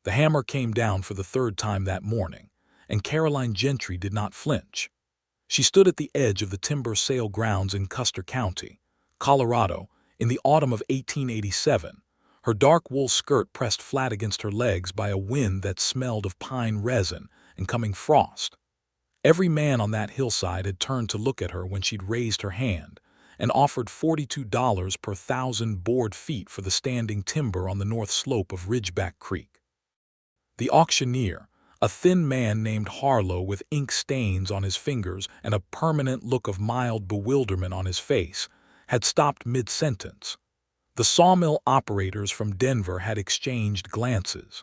The hammer came down for the third time that morning, and Caroline Gentry did not flinch. She stood at the edge of the timber sale grounds in Custer County, Colorado, in the autumn of 1887, her dark wool skirt pressed flat against her legs by a wind that smelled of pine resin and coming frost. Every man on that hillside had turned to look at her when she'd raised her hand and offered $42 per 1,000 board feet for the standing timber on the north slope of Ridgeback Creek. The auctioneer, a thin man named Harlow with ink stains on his fingers and a permanent look of mild bewilderment on his face, had stopped mid-sentence. The sawmill operators from Denver had exchanged glances.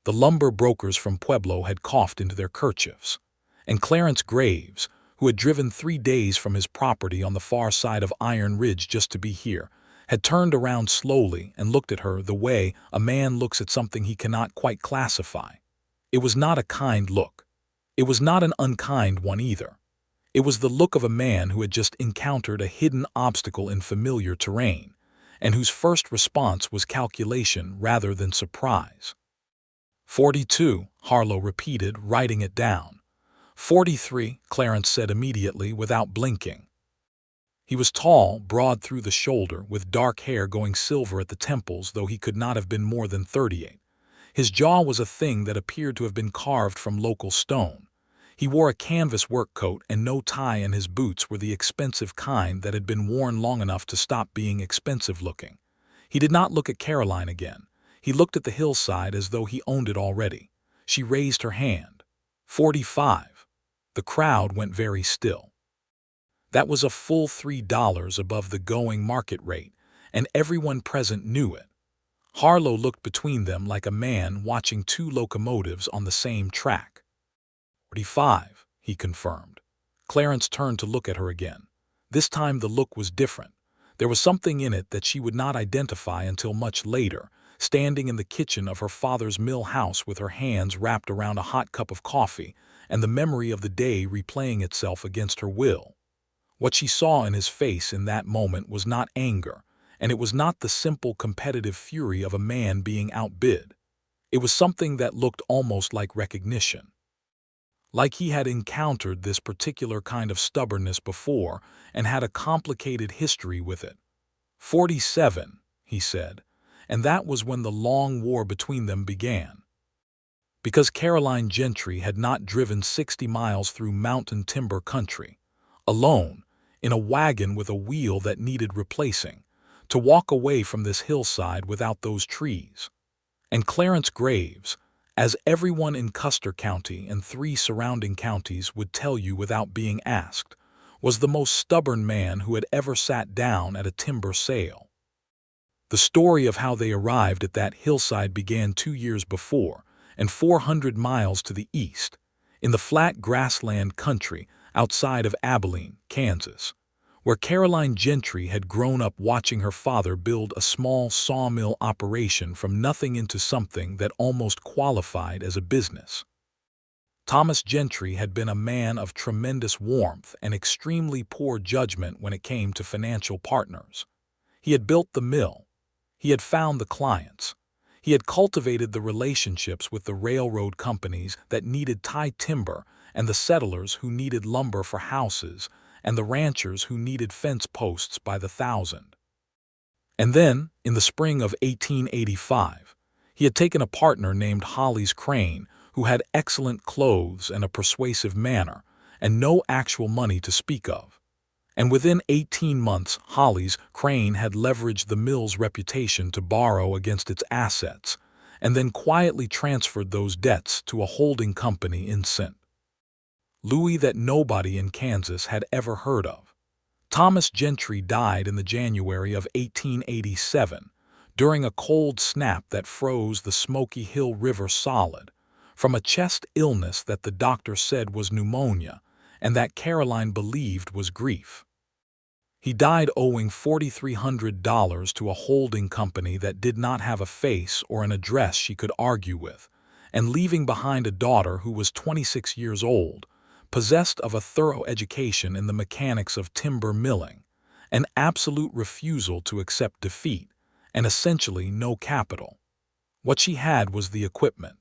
The lumber brokers from Pueblo had coughed into their kerchiefs, and Clarence Graves, who had driven 3 days from his property on the far side of Iron Ridge just to be here, had turned around slowly and looked at her the way a man looks at something he cannot quite classify. It was not a kind look. It was not an unkind one either. It was the look of a man who had just encountered a hidden obstacle in familiar terrain, and whose first response was calculation rather than surprise. 42, Harlow repeated, writing it down. 43, Clarence said immediately without blinking. He was tall, broad through the shoulder, with dark hair going silver at the temples, though he could not have been more than 38. His jaw was a thing that appeared to have been carved from local stone. He wore a canvas work coat, and no tie, and his boots were the expensive kind that had been worn long enough to stop being expensive looking. He did not look at Caroline again. He looked at the hillside as though he owned it already. She raised her hand. 45. The crowd went very still. That was a full $3 above the going market rate, and everyone present knew it. Harlow looked between them like a man watching 2 locomotives on the same track. 45, he confirmed. Clarence turned to look at her again. This time the look was different. There was something in it that she would not identify until much later, standing in the kitchen of her father's mill house with her hands wrapped around a hot cup of coffee, and the memory of the day replaying itself against her will. What she saw in his face in that moment was not anger, and it was not the simple competitive fury of a man being outbid. It was something that looked almost like recognition. Like he had encountered this particular kind of stubbornness before and had a complicated history with it. 47, he said, and that was when the long war between them began. Because Caroline Gentry had not driven 60 miles through mountain timber country, alone, in a wagon with a wheel that needed replacing, to walk away from this hillside without those trees. And Clarence Graves, as everyone in Custer County and 3 surrounding counties would tell you without being asked, was the most stubborn man who had ever sat down at a timber sale. The story of how they arrived at that hillside began 2 years before, and 400 miles to the east, in the flat grassland country outside of Abilene, Kansas, where Caroline Gentry had grown up watching her father build a small sawmill operation from nothing into something that almost qualified as a business. Thomas Gentry had been a man of tremendous warmth and extremely poor judgment when it came to financial partners. He had built the mill. He had found the clients. He had cultivated the relationships with the railroad companies that needed tie timber and the settlers who needed lumber for houses and the ranchers who needed fence posts by the thousand. And then, in the spring of 1885, he had taken a partner named Hollis Crane who had excellent clothes and a persuasive manner and no actual money to speak of. And within 18 months, Hollis Crane had leveraged the mill's reputation to borrow against its assets and then quietly transferred those debts to a holding company in St. Louis that nobody in Kansas had ever heard of. Thomas Gentry died in the January of 1887 during a cold snap that froze the Smoky Hill River solid from a chest illness that the doctor said was pneumonia and that Caroline believed was grief. He died owing $4,300 to a holding company that did not have a face or an address she could argue with, and leaving behind a daughter who was 26 years old, possessed of a thorough education in the mechanics of timber milling, an absolute refusal to accept defeat, and essentially no capital. What she had was the equipment.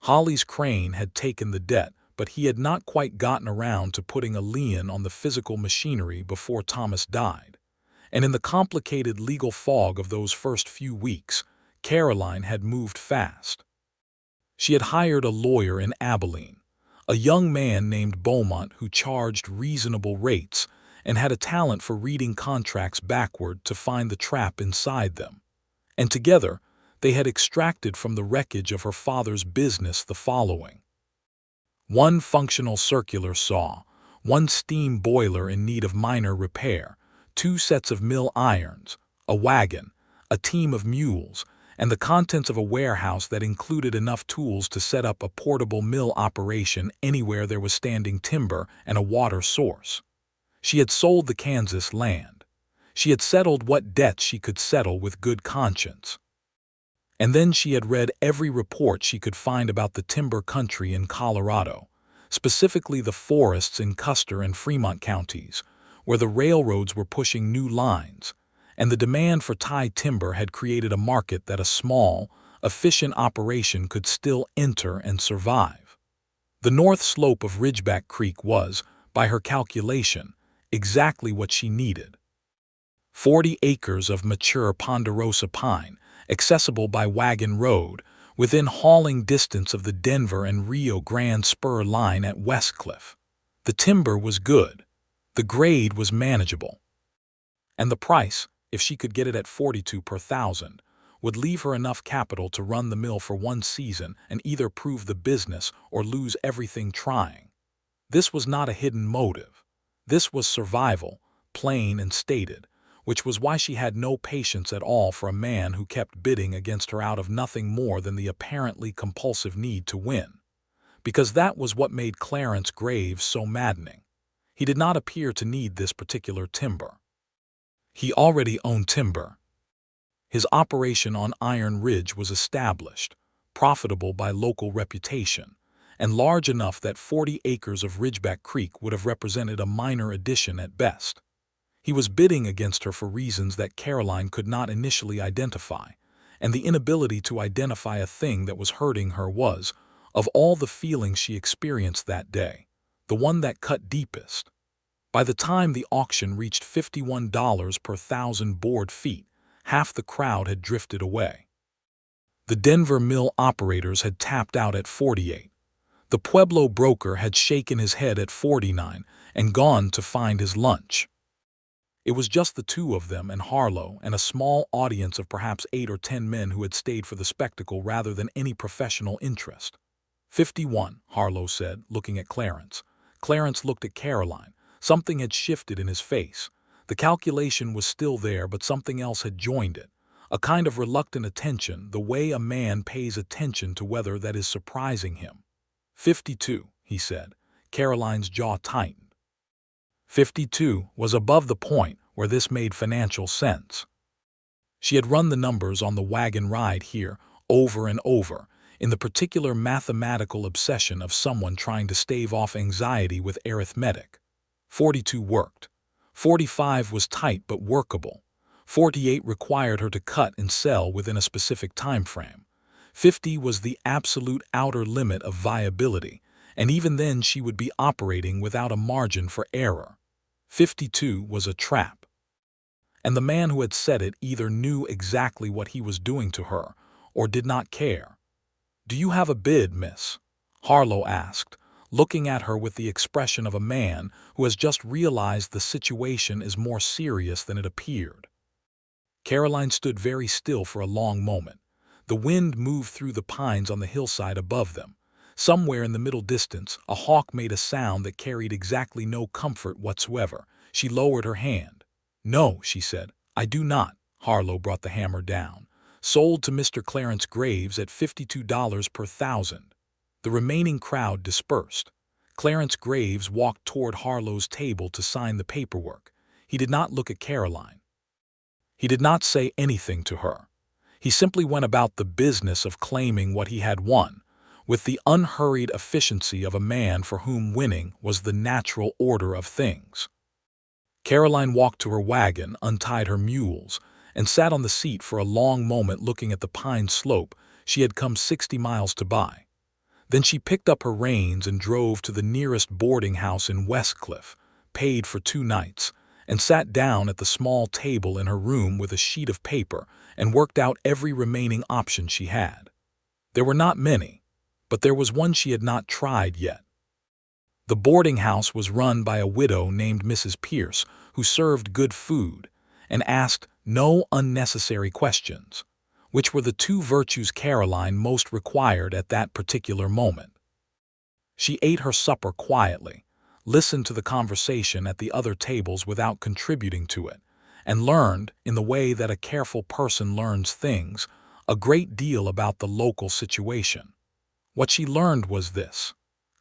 Holly's crane had taken the debt, but he had not quite gotten around to putting a lien on the physical machinery before Thomas died. And in the complicated legal fog of those first few weeks, Caroline had moved fast. She had hired a lawyer in Abilene, a young man named Beaumont who charged reasonable rates and had a talent for reading contracts backward to find the trap inside them. And together, they had extracted from the wreckage of her father's business the following: one functional circular saw, one steam boiler in need of minor repair, 2 sets of mill irons, a wagon, a team of mules, and the contents of a warehouse that included enough tools to set up a portable mill operation anywhere there was standing timber and a water source. She had sold the Kansas land. She had settled what debts she could settle with good conscience. And then she had read every report she could find about the timber country in Colorado, specifically the forests in Custer and Fremont counties, where the railroads were pushing new lines, and the demand for tied timber had created a market that a small, efficient operation could still enter and survive. The north slope of Ridgeback Creek was, by her calculation, exactly what she needed. 40 acres of mature ponderosa pine, accessible by wagon road, within hauling distance of the Denver and Rio Grande spur line at Westcliff. The timber was good. The grade was manageable. And the price, if she could get it at $42 per thousand, would leave her enough capital to run the mill for one season and either prove the business or lose everything trying. This was not a hidden motive. This was survival, plain and stated, which was why she had no patience at all for a man who kept bidding against her out of nothing more than the apparently compulsive need to win. Because that was what made Clarence Graves so maddening. He did not appear to need this particular timber. He already owned timber. His operation on Iron Ridge was established, profitable by local reputation, and large enough that 40 acres of Ridgeback Creek would have represented a minor addition at best. He was bidding against her for reasons that Caroline could not initially identify, and the inability to identify a thing that was hurting her was, of all the feelings she experienced that day, the one that cut deepest. By the time the auction reached $51 per thousand board feet, half the crowd had drifted away. The Denver mill operators had tapped out at 48. The Pueblo broker had shaken his head at 49 and gone to find his lunch. It was just the two of them and Harlow and a small audience of perhaps 8 or 10 men who had stayed for the spectacle rather than any professional interest. 51, Harlow said, looking at Clarence. Clarence looked at Caroline. Something had shifted in his face. The calculation was still there, but something else had joined it. A kind of reluctant attention, the way a man pays attention to weather that is surprising him. 52, he said. Caroline's jaw tightened. 52 was above the point where this made financial sense. She had run the numbers on the wagon ride here over and over, in the particular mathematical obsession of someone trying to stave off anxiety with arithmetic. 42 worked. 45 was tight but workable. 48 required her to cut and sell within a specific time frame. 50 was the absolute outer limit of viability, and even then she would be operating without a margin for error. 52 was a trap. And the man who had said it either knew exactly what he was doing to her or did not care. "Do you have a bid, miss?" Harlow asked, looking at her with the expression of a man who has just realized the situation is more serious than it appeared. Caroline stood very still for a long moment. The wind moved through the pines on the hillside above them. Somewhere in the middle distance, a hawk made a sound that carried exactly no comfort whatsoever. She lowered her hand. "No," she said, "I do not." Harlow brought the hammer down. "Sold to Mr. Clarence Graves at $52 per thousand." The remaining crowd dispersed. Clarence Graves walked toward Harlow's table to sign the paperwork. He did not look at Caroline. He did not say anything to her. He simply went about the business of claiming what he had won, with the unhurried efficiency of a man for whom winning was the natural order of things. Caroline walked to her wagon, untied her mules, and sat on the seat for a long moment looking at the pine slope she had come 60 miles to buy. Then she picked up her reins and drove to the nearest boarding house in Westcliff, paid for 2 nights, and sat down at the small table in her room with a sheet of paper and worked out every remaining option she had. There were not many, but there was one she had not tried yet. The boarding house was run by a widow named Mrs. Pierce, who served good food and asked no unnecessary questions, which were the 2 virtues Caroline most required at that particular moment. She ate her supper quietly, listened to the conversation at the other tables without contributing to it, and learned, in the way that a careful person learns things, a great deal about the local situation. What she learned was this: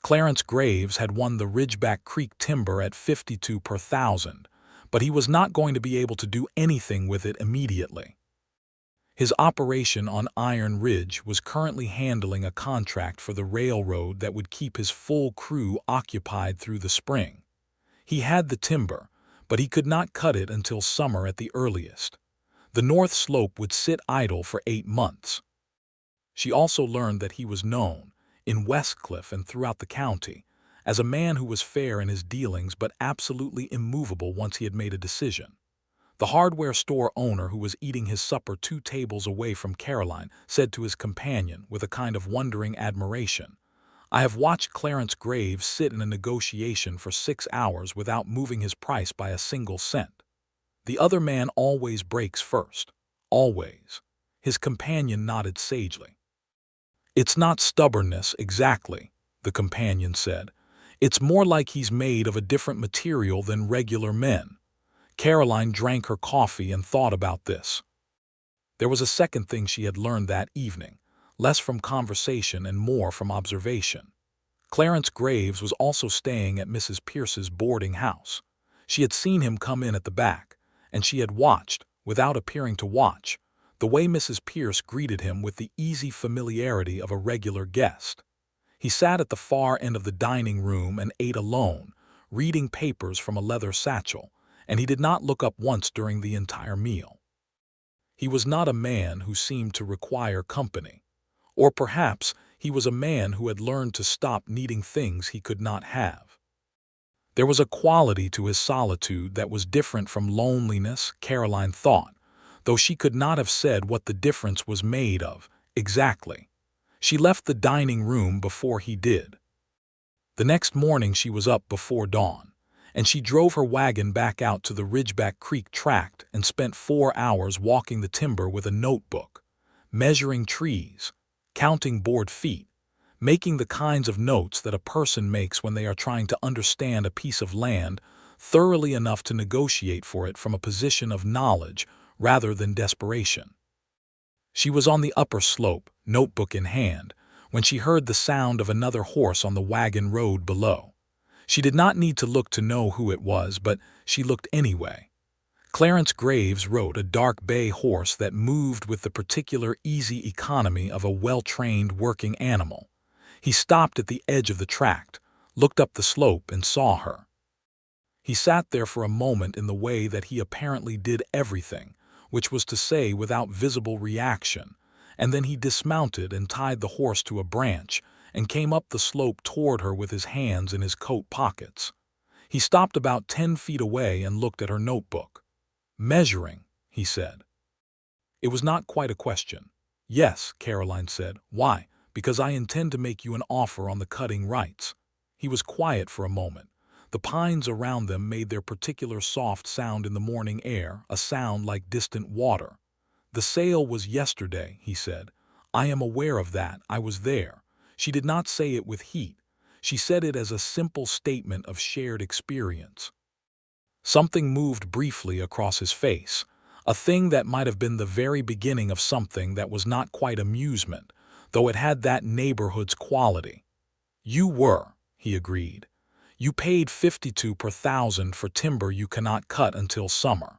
Clarence Graves had won the Ridgeback Creek timber at 52 per thousand, but he was not going to be able to do anything with it immediately. His operation on Iron Ridge was currently handling a contract for the railroad that would keep his full crew occupied through the spring. He had the timber, but he could not cut it until summer at the earliest. The North Slope would sit idle for 8 months. She also learned that he was known, in Westcliff and throughout the county, as a man who was fair in his dealings but absolutely immovable once he had made a decision. The hardware store owner, who was eating his supper 2 tables away from Caroline, said to his companion with a kind of wondering admiration, "I have watched Clarence Graves sit in a negotiation for 6 hours without moving his price by a single cent. The other man always breaks first. Always." His companion nodded sagely. "It's not stubbornness, exactly," the companion said. "It's more like he's made of a different material than regular men." Caroline drank her coffee and thought about this. There was a second thing she had learned that evening, less from conversation and more from observation. Clarence Graves was also staying at Mrs. Pierce's boarding house. She had seen him come in at the back, and she had watched, without appearing to watch, the way Mrs. Pierce greeted him with the easy familiarity of a regular guest. He sat at the far end of the dining room and ate alone, reading papers from a leather satchel, and he did not look up once during the entire meal. He was not a man who seemed to require company. Or perhaps he was a man who had learned to stop needing things he could not have. There was a quality to his solitude that was different from loneliness, Caroline thought, though she could not have said what the difference was made of, exactly. She left the dining room before he did. The next morning she was up before dawn, and she drove her wagon back out to the Ridgeback Creek tract and spent 4 hours walking the timber with a notebook, measuring trees, counting board feet, making the kinds of notes that a person makes when they are trying to understand a piece of land thoroughly enough to negotiate for it from a position of knowledge rather than desperation. She was on the upper slope, notebook in hand, when she heard the sound of another horse on the wagon road below. She did not need to look to know who it was, but she looked anyway. Clarence Graves rode a dark bay horse that moved with the particular easy economy of a well-trained working animal. He stopped at the edge of the tract, looked up the slope, and saw her. He sat there for a moment in the way that he apparently did everything, which was to say without visible reaction, and then he dismounted and tied the horse to a branch and came up the slope toward her with his hands in his coat pockets. He stopped about 10 feet away and looked at her notebook. "Measuring," he said. It was not quite a question. "Yes," Caroline said. "Why?" "Because I intend to make you an offer on the cutting rights." He was quiet for a moment. The pines around them made their particular soft sound in the morning air, a sound like distant water. "The sale was yesterday," he said. "I am aware of that. I was there." She did not say it with heat. She said it as a simple statement of shared experience. Something moved briefly across his face, a thing that might have been the very beginning of something that was not quite amusement, though it had that neighborhood's quality. "You were," he agreed. "You paid 52 per thousand for timber you cannot cut until summer.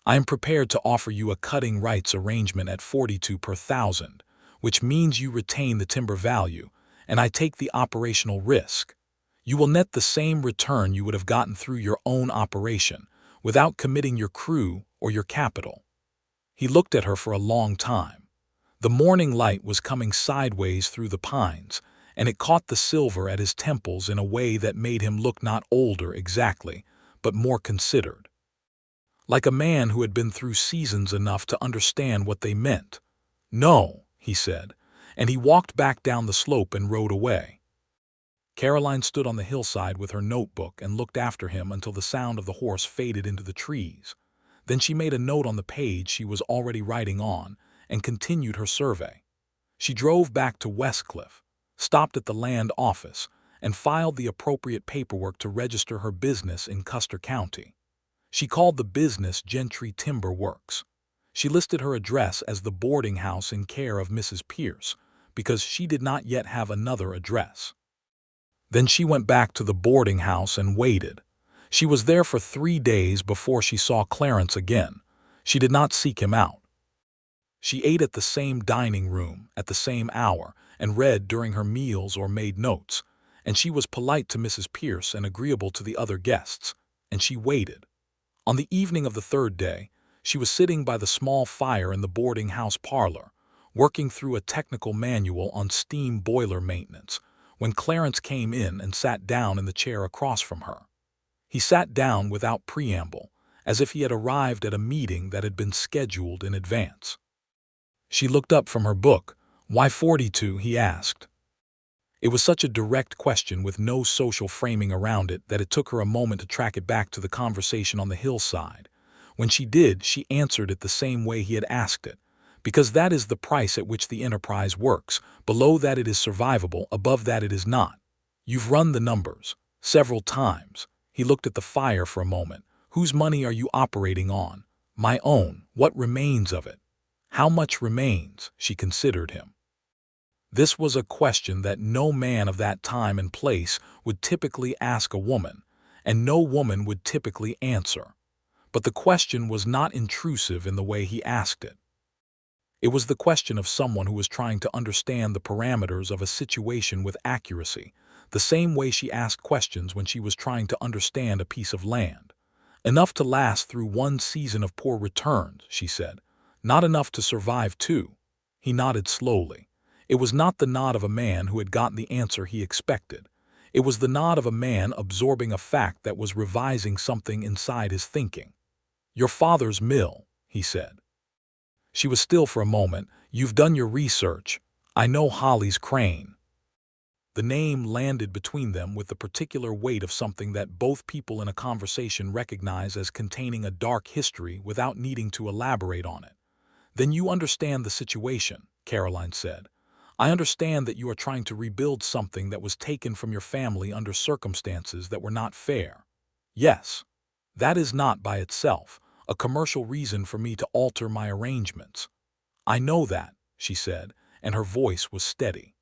I am prepared to offer you a cutting rights arrangement at 42 per thousand, which means you retain the timber value, and I take the operational risk. You will net the same return you would have gotten through your own operation, without committing your crew or your capital. He looked at her for a long time. The morning light was coming sideways through the pines, and it caught the silver at his temples in a way that made him look not older exactly, but more considered. Like a man who had been through seasons enough to understand what they meant. "No," he said, and he walked back down the slope and rode away. Caroline stood on the hillside with her notebook and looked after him until the sound of the horse faded into the trees. Then she made a note on the page she was already writing on and continued her survey. She drove back to Westcliff, stopped at the land office, and filed the appropriate paperwork to register her business in Custer County. She called the business Gentry Timber Works. She listed her address as the boarding house in care of Mrs. Pierce, because she did not yet have another address. Then she went back to the boarding house and waited. She was there for 3 days before she saw Clarence again. She did not seek him out. She ate at the same dining room at the same hour and read during her meals or made notes, and she was polite to Mrs. Pierce and agreeable to the other guests, and she waited. On the evening of the 3rd day, she was sitting by the small fire in the boarding house parlor, working through a technical manual on steam boiler maintenance, when Clarence came in and sat down in the chair across from her. He sat down without preamble, as if he had arrived at a meeting that had been scheduled in advance. She looked up from her book. "Why 42?" he asked. It was such a direct question with no social framing around it that it took her a moment to track it back to the conversation on the hillside. When she did, she answered it the same way he had asked it. "Because that is the price at which the enterprise works. Below that it is survivable, above that it is not. You've run the numbers. Several times." He looked at the fire for a moment. "Whose money are you operating on?" "My own. What remains of it?" "How much remains?" She considered him. This was a question that no man of that time and place would typically ask a woman, and no woman would typically answer. But the question was not intrusive in the way he asked it. It was the question of someone who was trying to understand the parameters of a situation with accuracy, the same way she asked questions when she was trying to understand a piece of land. "Enough to last through one season of poor returns," she said. "Not enough to survive two." He nodded slowly. It was not the nod of a man who had gotten the answer he expected. It was the nod of a man absorbing a fact that was revising something inside his thinking. "Your father's mill," he said. She was still for a moment. "You've done your research. I know Holly's Crane." The name landed between them with the particular weight of something that both people in a conversation recognize as containing a dark history without needing to elaborate on it. "Then you understand the situation," Caroline said. "I understand that you are trying to rebuild something that was taken from your family under circumstances that were not fair." "Yes. That is not by itself a commercial reason for me to alter my arrangements." "I know that," she said, and her voice was steady.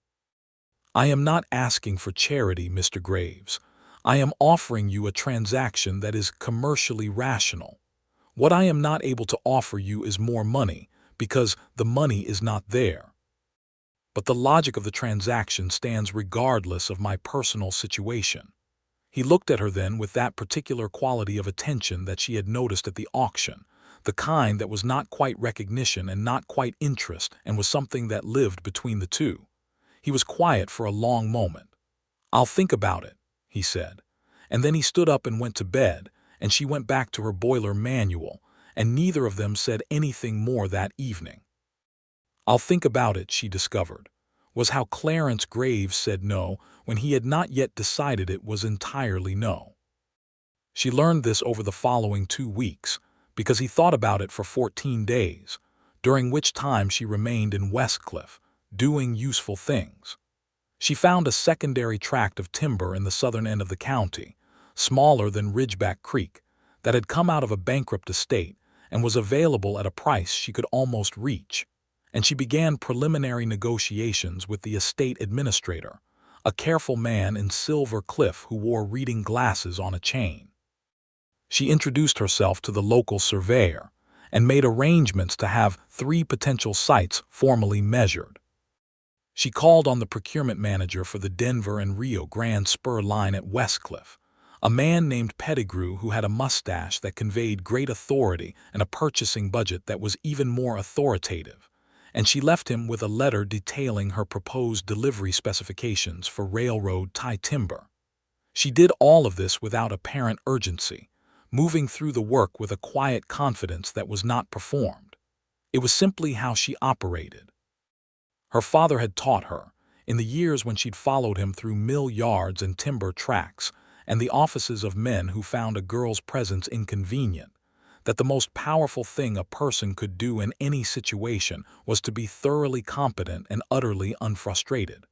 "I am not asking for charity, Mr. Graves. I am offering you a transaction that is commercially rational. What I am not able to offer you is more money, because the money is not there. But the logic of the transaction stands regardless of my personal situation." He looked at her then with that particular quality of attention that she had noticed at the auction, the kind that was not quite recognition and not quite interest and was something that lived between the two. He was quiet for a long moment. "I'll think about it," he said. And then he stood up and went to bed, and she went back to her boiler manual, and neither of them said anything more that evening. "I'll think about it," she discovered, was how Clarence Graves said no when he had not yet decided it was entirely no. She learned this over the following 2 weeks, because he thought about it for 14 days, during which time she remained in Westcliff, doing useful things. She found a secondary tract of timber in the southern end of the county, smaller than Ridgeback Creek, that had come out of a bankrupt estate and was available at a price she could almost reach, and she began preliminary negotiations with the estate administrator, a careful man in Silver Cliff who wore reading glasses on a chain. She introduced herself to the local surveyor and made arrangements to have 3 potential sites formally measured. She called on the procurement manager for the Denver and Rio Grande Spur line at Westcliff, a man named Pettigrew who had a mustache that conveyed great authority and a purchasing budget that was even more authoritative, and she left him with a letter detailing her proposed delivery specifications for railroad tie timber. She did all of this without apparent urgency, moving through the work with a quiet confidence that was not performed. It was simply how she operated. Her father had taught her, in the years when she'd followed him through mill yards and timber tracks, and the offices of men who found a girl's presence inconvenient, that the most powerful thing a person could do in any situation was to be thoroughly competent and utterly unfrustrated.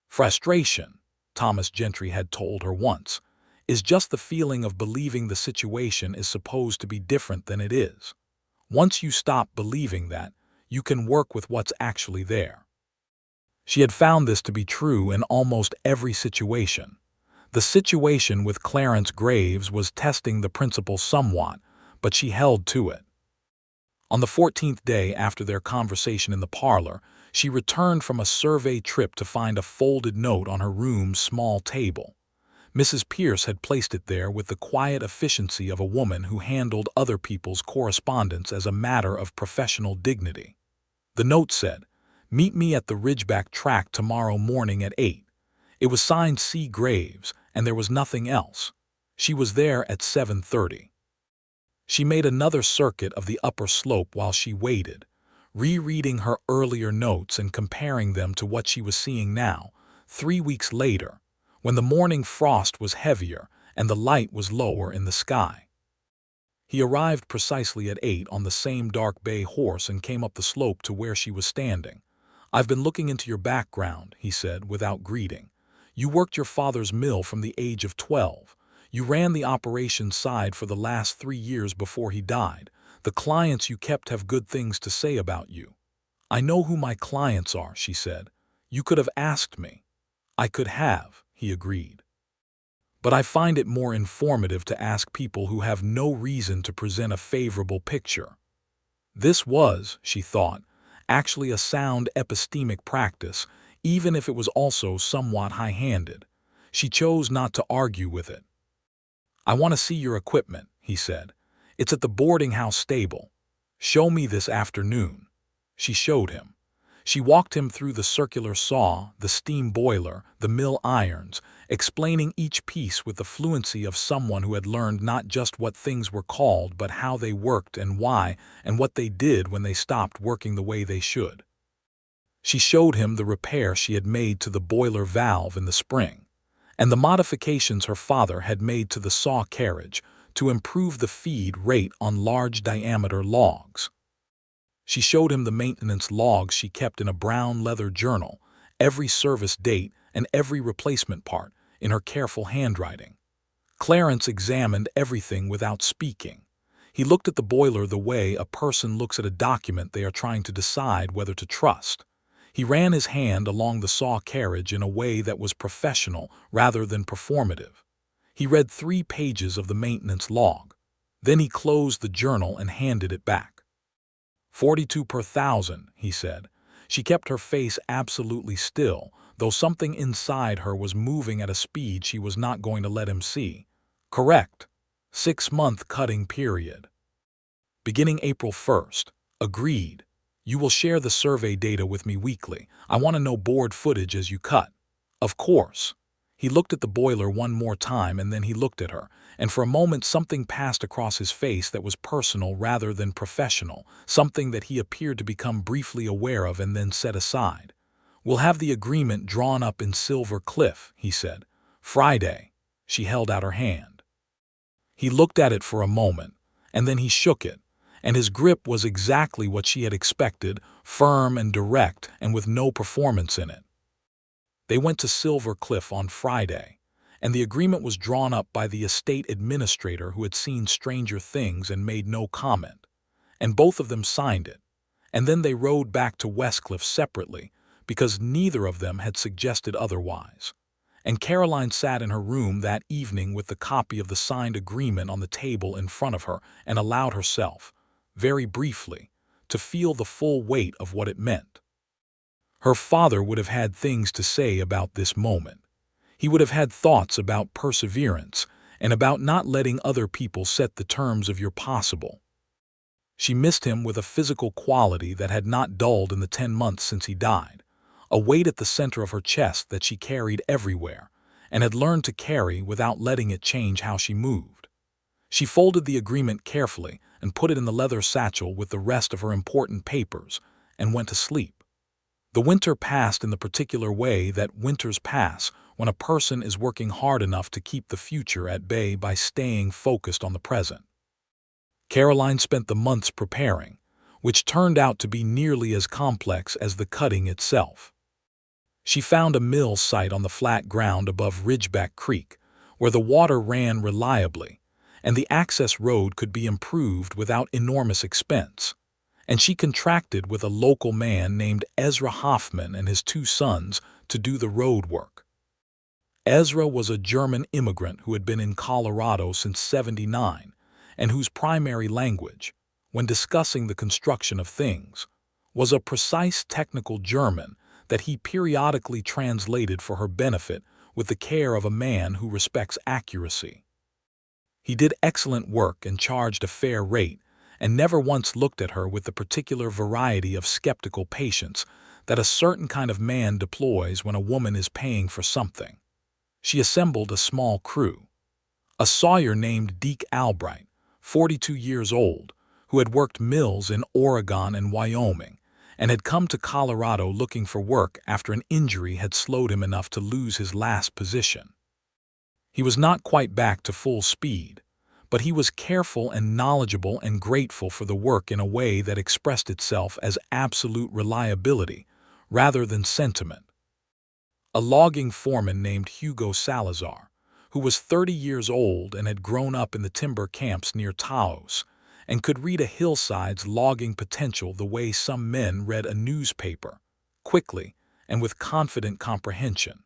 Frustration, Thomas Gentry had told her once, is just the feeling of believing the situation is supposed to be different than it is. Once you stop believing that, you can work with what's actually there. She had found this to be true in almost every situation. The situation with Clarence Graves was testing the principle somewhat, but she held to it. On the 14th day after their conversation in the parlor, she returned from a survey trip to find a folded note on her room's small table. Mrs. Pierce had placed it there with the quiet efficiency of a woman who handled other people's correspondence as a matter of professional dignity. The note said, "Meet me at the Ridgeback track tomorrow morning at 8. It was signed C. Graves, and there was nothing else. She was there at 7:30. She made another circuit of the upper slope while she waited, rereading her earlier notes and comparing them to what she was seeing now, 3 weeks later, when the morning frost was heavier and the light was lower in the sky. He arrived precisely at 8 on the same dark bay horse and came up the slope to where she was standing. "I've been looking into your background," he said, without greeting. "You worked your father's mill from the age of 12. You ran the operations side for the last 3 years before he died. The clients you kept have good things to say about you." "I know who my clients are," she said. "You could have asked me." "I could have," he agreed. "But I find it more informative to ask people who have no reason to present a favorable picture." This was, she thought, actually a sound epistemic practice, even if it was also somewhat high-handed. She chose not to argue with it. "I want to see your equipment," he said. "It's at the boarding house stable. Show me this afternoon." She showed him. She walked him through the circular saw, the steam boiler, the mill irons, explaining each piece with the fluency of someone who had learned not just what things were called but how they worked and why, and what they did when they stopped working the way they should. She showed him the repair she had made to the boiler valve in the spring, and the modifications her father had made to the saw carriage to improve the feed rate on large-diameter logs. She showed him the maintenance logs she kept in a brown leather journal, every service date and every replacement part, in her careful handwriting. Clarence examined everything without speaking. He looked at the boiler the way a person looks at a document they are trying to decide whether to trust. He ran his hand along the saw carriage in a way that was professional rather than performative. He read 3 pages of the maintenance log. Then he closed the journal and handed it back. 42 per thousand, he said. She kept her face absolutely still, though something inside her was moving at a speed she was not going to let him see. "Correct. 6-month cutting period. Beginning April 1st. Agreed. You will share the survey data with me weekly. I want to know board footage as you cut." "Of course." He looked at the boiler one more time and then he looked at her, and for a moment something passed across his face that was personal rather than professional, something that he appeared to become briefly aware of and then set aside. "We'll have the agreement drawn up in Silver Cliff," he said. "Friday." She held out her hand. He looked at it for a moment, and then he shook it, and his grip was exactly what she had expected, firm and direct and with no performance in it. They went to Silver Cliff on Friday, and the agreement was drawn up by the estate administrator who had seen stranger things and made no comment, and both of them signed it, and then they rode back to Westcliff separately because neither of them had suggested otherwise. And Caroline sat in her room that evening with the copy of the signed agreement on the table in front of her and allowed herself, very briefly, to feel the full weight of what it meant. Her father would have had things to say about this moment. He would have had thoughts about perseverance, and about not letting other people set the terms of your possible. She missed him with a physical quality that had not dulled in the 10 months since he died, a weight at the center of her chest that she carried everywhere, and had learned to carry without letting it change how she moved. She folded the agreement carefully and put it in the leather satchel with the rest of her important papers, and went to sleep. The winter passed in the particular way that winters pass when a person is working hard enough to keep the future at bay by staying focused on the present. Caroline spent the months preparing, which turned out to be nearly as complex as the cutting itself. She found a mill site on the flat ground above Ridgeback Creek, where the water ran reliably, and the access road could be improved without enormous expense, and she contracted with a local man named Ezra Hoffman and his 2 sons to do the road work. Ezra was a German immigrant who had been in Colorado since '79, and whose primary language, when discussing the construction of things, was a precise technical German that he periodically translated for her benefit with the care of a man who respects accuracy. He did excellent work and charged a fair rate, and never once looked at her with the particular variety of skeptical patience that a certain kind of man deploys when a woman is paying for something. She assembled a small crew. A sawyer named Deke Albright, 42 years old, who had worked mills in Oregon and Wyoming, and had come to Colorado looking for work after an injury had slowed him enough to lose his last position. He was not quite back to full speed, but he was careful and knowledgeable and grateful for the work in a way that expressed itself as absolute reliability rather than sentiment. A logging foreman named Hugo Salazar, who was 30 years old and had grown up in the timber camps near Taos, and could read a hillside's logging potential the way some men read a newspaper, quickly and with confident comprehension.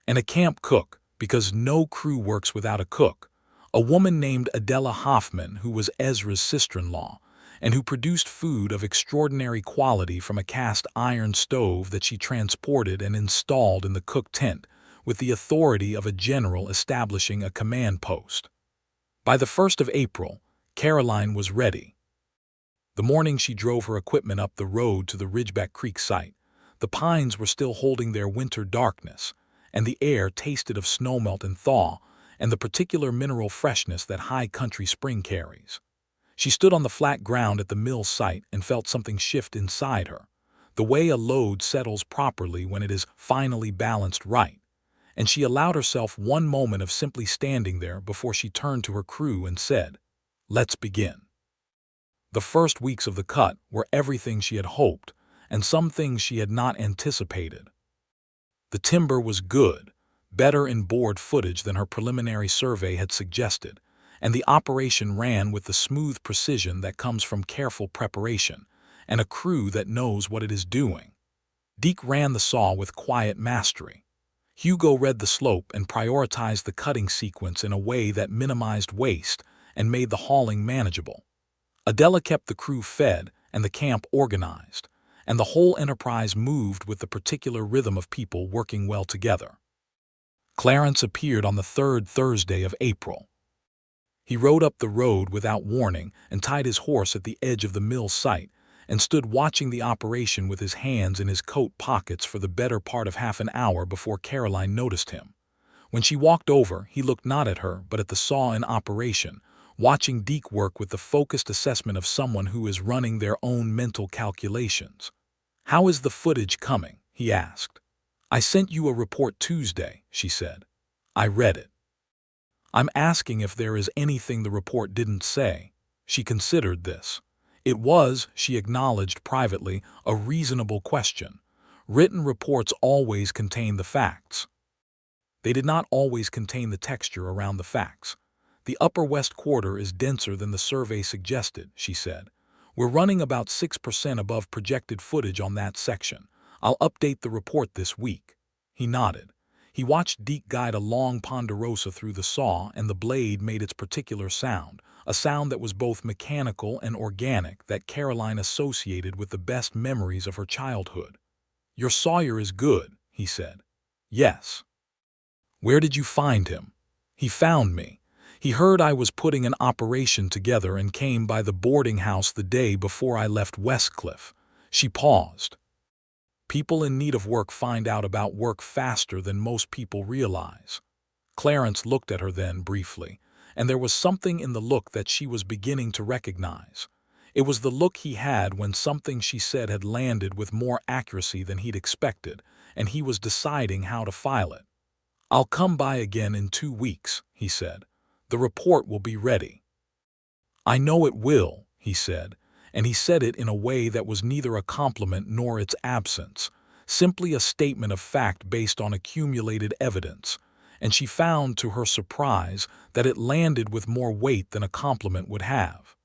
And a camp cook, because no crew works without a cook, a woman named Adela Hoffman, who was Ezra's sister-in-law, and who produced food of extraordinary quality from a cast iron stove that she transported and installed in the cook tent with the authority of a general establishing a command post. By the 1st of April, Caroline was ready. The morning she drove her equipment up the road to the Ridgeback Creek site, the pines were still holding their winter darkness, and the air tasted of snowmelt and thaw and the particular mineral freshness that high country spring carries. She stood on the flat ground at the mill site and felt something shift inside her, the way a load settles properly when it is finally balanced right, and she allowed herself one moment of simply standing there before she turned to her crew and said, "Let's begin." The first weeks of the cut were everything she had hoped, and some things she had not anticipated. The timber was good, better in board footage than her preliminary survey had suggested, and the operation ran with the smooth precision that comes from careful preparation and a crew that knows what it is doing. Deke ran the saw with quiet mastery. Hugo read the slope and prioritized the cutting sequence in a way that minimized waste and made the hauling manageable. Adela kept the crew fed and the camp organized, and the whole enterprise moved with the particular rhythm of people working well together. Clarence appeared on the 3rd Thursday of April. He rode up the road without warning and tied his horse at the edge of the mill site and stood watching the operation with his hands in his coat pockets for the better part of half an hour before Caroline noticed him. When she walked over, he looked not at her but at the saw in operation, watching Deke work with the focused assessment of someone who is running their own mental calculations. "How is the footage coming?" he asked. "I sent you a report Tuesday," she said. "I read it." "I'm asking if there is anything the report didn't say." She considered this. It was, she acknowledged privately, a reasonable question. Written reports always contain the facts. They did not always contain the texture around the facts. "The Upper West Quarter is denser than the survey suggested," she said. "We're running about 6% above projected footage on that section. I'll update the report this week." He nodded. He watched Deke guide a long ponderosa through the saw, and the blade made its particular sound, a sound that was both mechanical and organic that Caroline associated with the best memories of her childhood. "Your sawyer is good," he said. "Yes." "Where did you find him?" He found me. He heard I was putting an operation together and came by the boarding house the day before I left Westcliff. She paused. People in need of work find out about work faster than most people realize. Clarence looked at her then briefly, and there was something in the look that she was beginning to recognize. It was the look he had when something she said had landed with more accuracy than he'd expected, and he was deciding how to file it. "I'll come by again in 2 weeks," he said. "The report will be ready." "I know it will," he said, and he said it in a way that was neither a compliment nor its absence, simply a statement of fact based on accumulated evidence, and she found to her surprise that it landed with more weight than a compliment would have.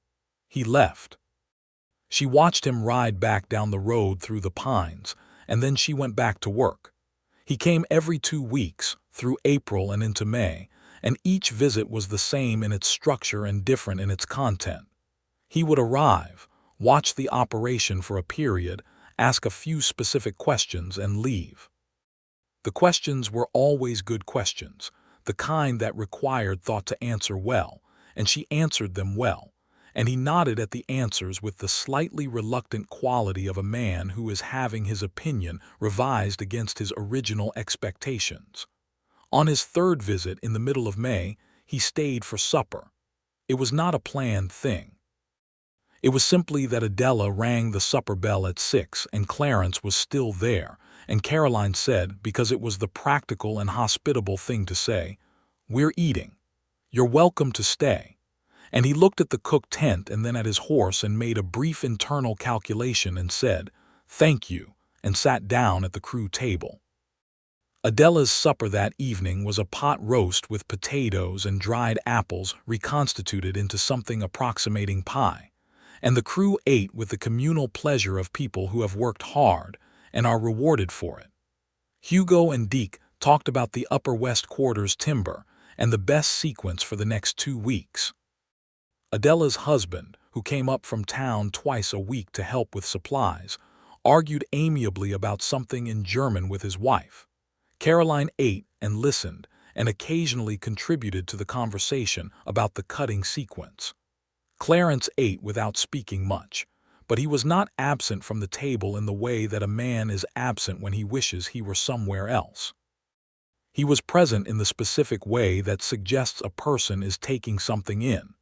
He left. She watched him ride back down the road through the pines, and then she went back to work. He came every 2 weeks, through April and into May, and each visit was the same in its structure and different in its content. He would arrive, watch the operation for a period, ask a few specific questions, and leave. The questions were always good questions, the kind that required thought to answer well, and she answered them well, and he nodded at the answers with the slightly reluctant quality of a man who is having his opinion revised against his original expectations. On his 3rd visit in the middle of May, he stayed for supper. It was not a planned thing. It was simply that Adela rang the supper bell at 6 and Clarence was still there, and Caroline said, because it was the practical and hospitable thing to say, "We're eating. You're welcome to stay." And he looked at the cook tent and then at his horse and made a brief internal calculation and said, "Thank you," and sat down at the crew table. Adela's supper that evening was a pot roast with potatoes and dried apples reconstituted into something approximating pie, and the crew ate with the communal pleasure of people who have worked hard and are rewarded for it. Hugo and Deke talked about the Upper West Quarters timber and the best sequence for the next 2 weeks. Adela's husband, who came up from town twice a week to help with supplies, argued amiably about something in German with his wife. Caroline ate and listened and occasionally contributed to the conversation about the cutting sequence. Clarence ate without speaking much, but he was not absent from the table in the way that a man is absent when he wishes he were somewhere else. He was present in the specific way that suggests a person is taking something in,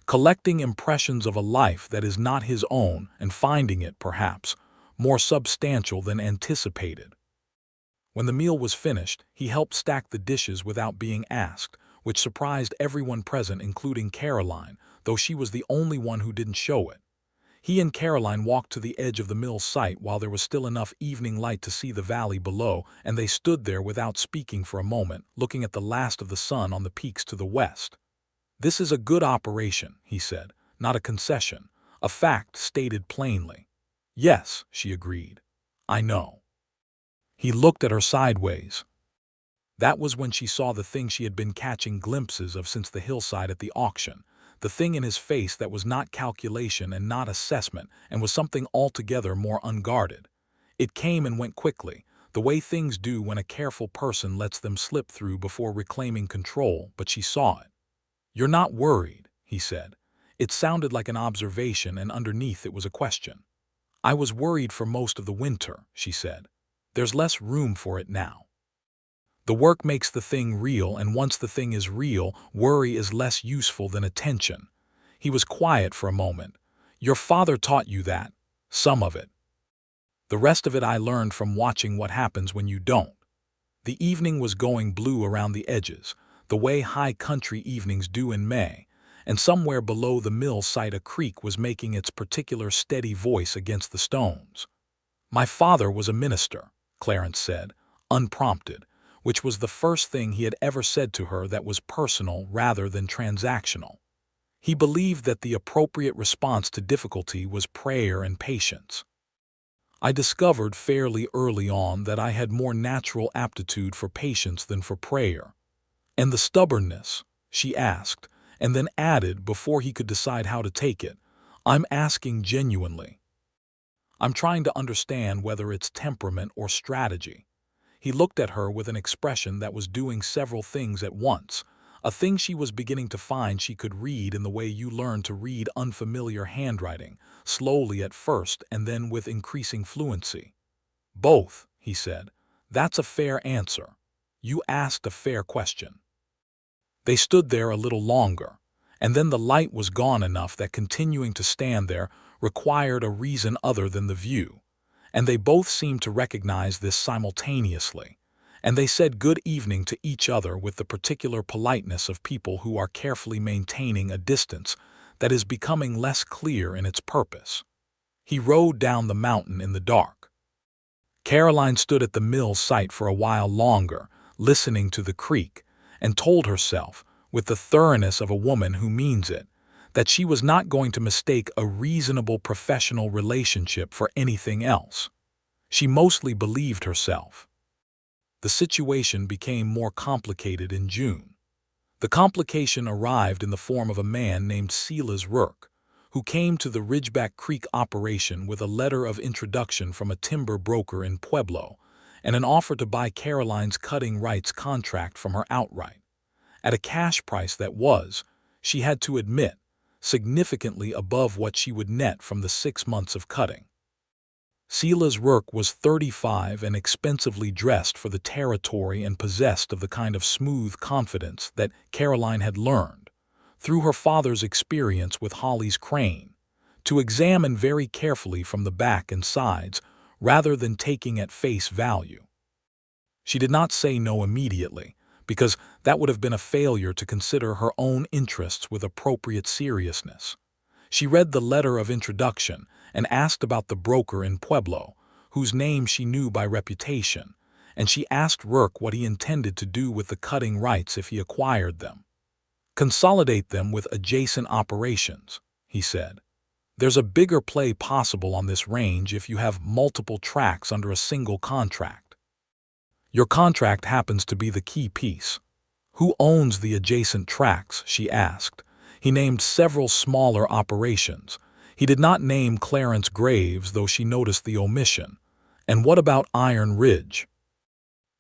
collecting impressions of a life that is not his own and finding it, perhaps, more substantial than anticipated. When the meal was finished, he helped stack the dishes without being asked, which surprised everyone present, including Caroline, though she was the only one who didn't show it. He and Caroline walked to the edge of the mill site while there was still enough evening light to see the valley below, and they stood there without speaking for a moment, looking at the last of the sun on the peaks to the west. "This is a good operation," he said, "not a concession, a fact stated plainly." "Yes," she agreed. "I know." He looked at her sideways. That was when she saw the thing she had been catching glimpses of since the hillside at the auction, the thing in his face that was not calculation and not assessment and was something altogether more unguarded. It came and went quickly, the way things do when a careful person lets them slip through before reclaiming control, but she saw it. "You're not worried," he said. It sounded like an observation, and underneath it was a question. "I was worried for most of the winter," she said. "There's less room for it now. The work makes the thing real, and once the thing is real, worry is less useful than attention." He was quiet for a moment. "Your father taught you that, some of it. The rest of it I learned from watching what happens when you don't." The evening was going blue around the edges, the way high country evenings do in May, and somewhere below the mill site a creek was making its particular steady voice against the stones. "My father was a minister," Clarence said, unprompted, which was the first thing he had ever said to her that was personal rather than transactional. He believed that the appropriate response to difficulty was prayer and patience. "I discovered fairly early on that I had more natural aptitude for patience than for prayer." "And the stubbornness?" she asked, and then added before he could decide how to take it, "I'm asking genuinely. I'm trying to understand whether it's temperament or strategy." He looked at her with an expression that was doing several things at once, a thing she was beginning to find she could read in the way you learn to read unfamiliar handwriting, slowly at first and then with increasing fluency. "Both," he said. "That's a fair answer. You asked a fair question." They stood there a little longer, and then the light was gone enough that continuing to stand there required a reason other than the view, and they both seemed to recognize this simultaneously, and they said good evening to each other with the particular politeness of people who are carefully maintaining a distance that is becoming less clear in its purpose. He rode down the mountain in the dark. Caroline stood at the mill site for a while longer, listening to the creak, and told herself, with the thoroughness of a woman who means it, that she was not going to mistake a reasonable professional relationship for anything else. She mostly believed herself. The situation became more complicated in June. The complication arrived in the form of a man named Silas Rourke, who came to the Ridgeback Creek operation with a letter of introduction from a timber broker in Pueblo and an offer to buy Caroline's cutting rights contract from her outright, at a cash price that was, she had to admit, significantly above what she would net from the 6 months of cutting. Silas Rourke was 35 and expensively dressed for the territory and possessed of the kind of smooth confidence that Caroline had learned, through her father's experience with Holly's crane, to examine very carefully from the back and sides rather than taking at face value. She did not say no immediately, because that would have been a failure to consider her own interests with appropriate seriousness. She read the letter of introduction and asked about the broker in Pueblo, whose name she knew by reputation, and she asked Rourke what he intended to do with the cutting rights if he acquired them. "Consolidate them with adjacent operations," he said. "There's a bigger play possible on this range if you have multiple tracks under a single contract. Your contract happens to be the key piece." "Who owns the adjacent tracks?" she asked. He named several smaller operations. He did not name Clarence Graves, though she noticed the omission. "And what about Iron Ridge?"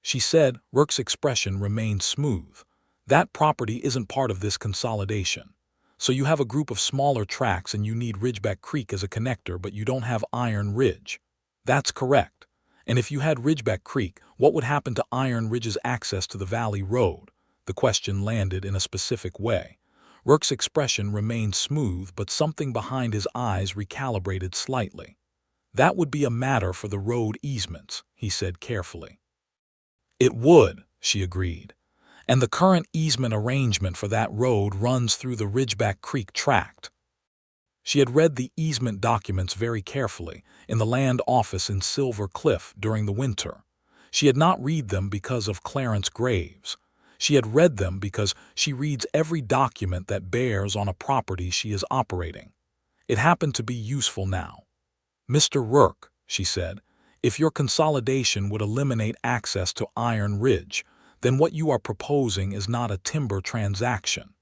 She said. Rourke's expression remained smooth. "That property isn't part of this consolidation. So you have a group of smaller tracks and you need Ridgeback Creek as a connector, but you don't have Iron Ridge." "That's correct. And if you had Ridgeback Creek, what would happen to Iron Ridge's access to the Valley Road?" The question landed in a specific way. Rourke's expression remained smooth, but something behind his eyes recalibrated slightly. "That would be a matter for the road easements," he said carefully. "It would," she agreed. "And the current easement arrangement for that road runs through the Ridgeback Creek tract." She had read the easement documents very carefully in the land office in Silver Cliff during the winter. She had not read them because of Clarence Graves. She had read them because she reads every document that bears on a property she is operating. It happened to be useful now. "Mr. Rourke," she said, "if your consolidation would eliminate access to Iron Ridge, then what you are proposing is not a timber transaction.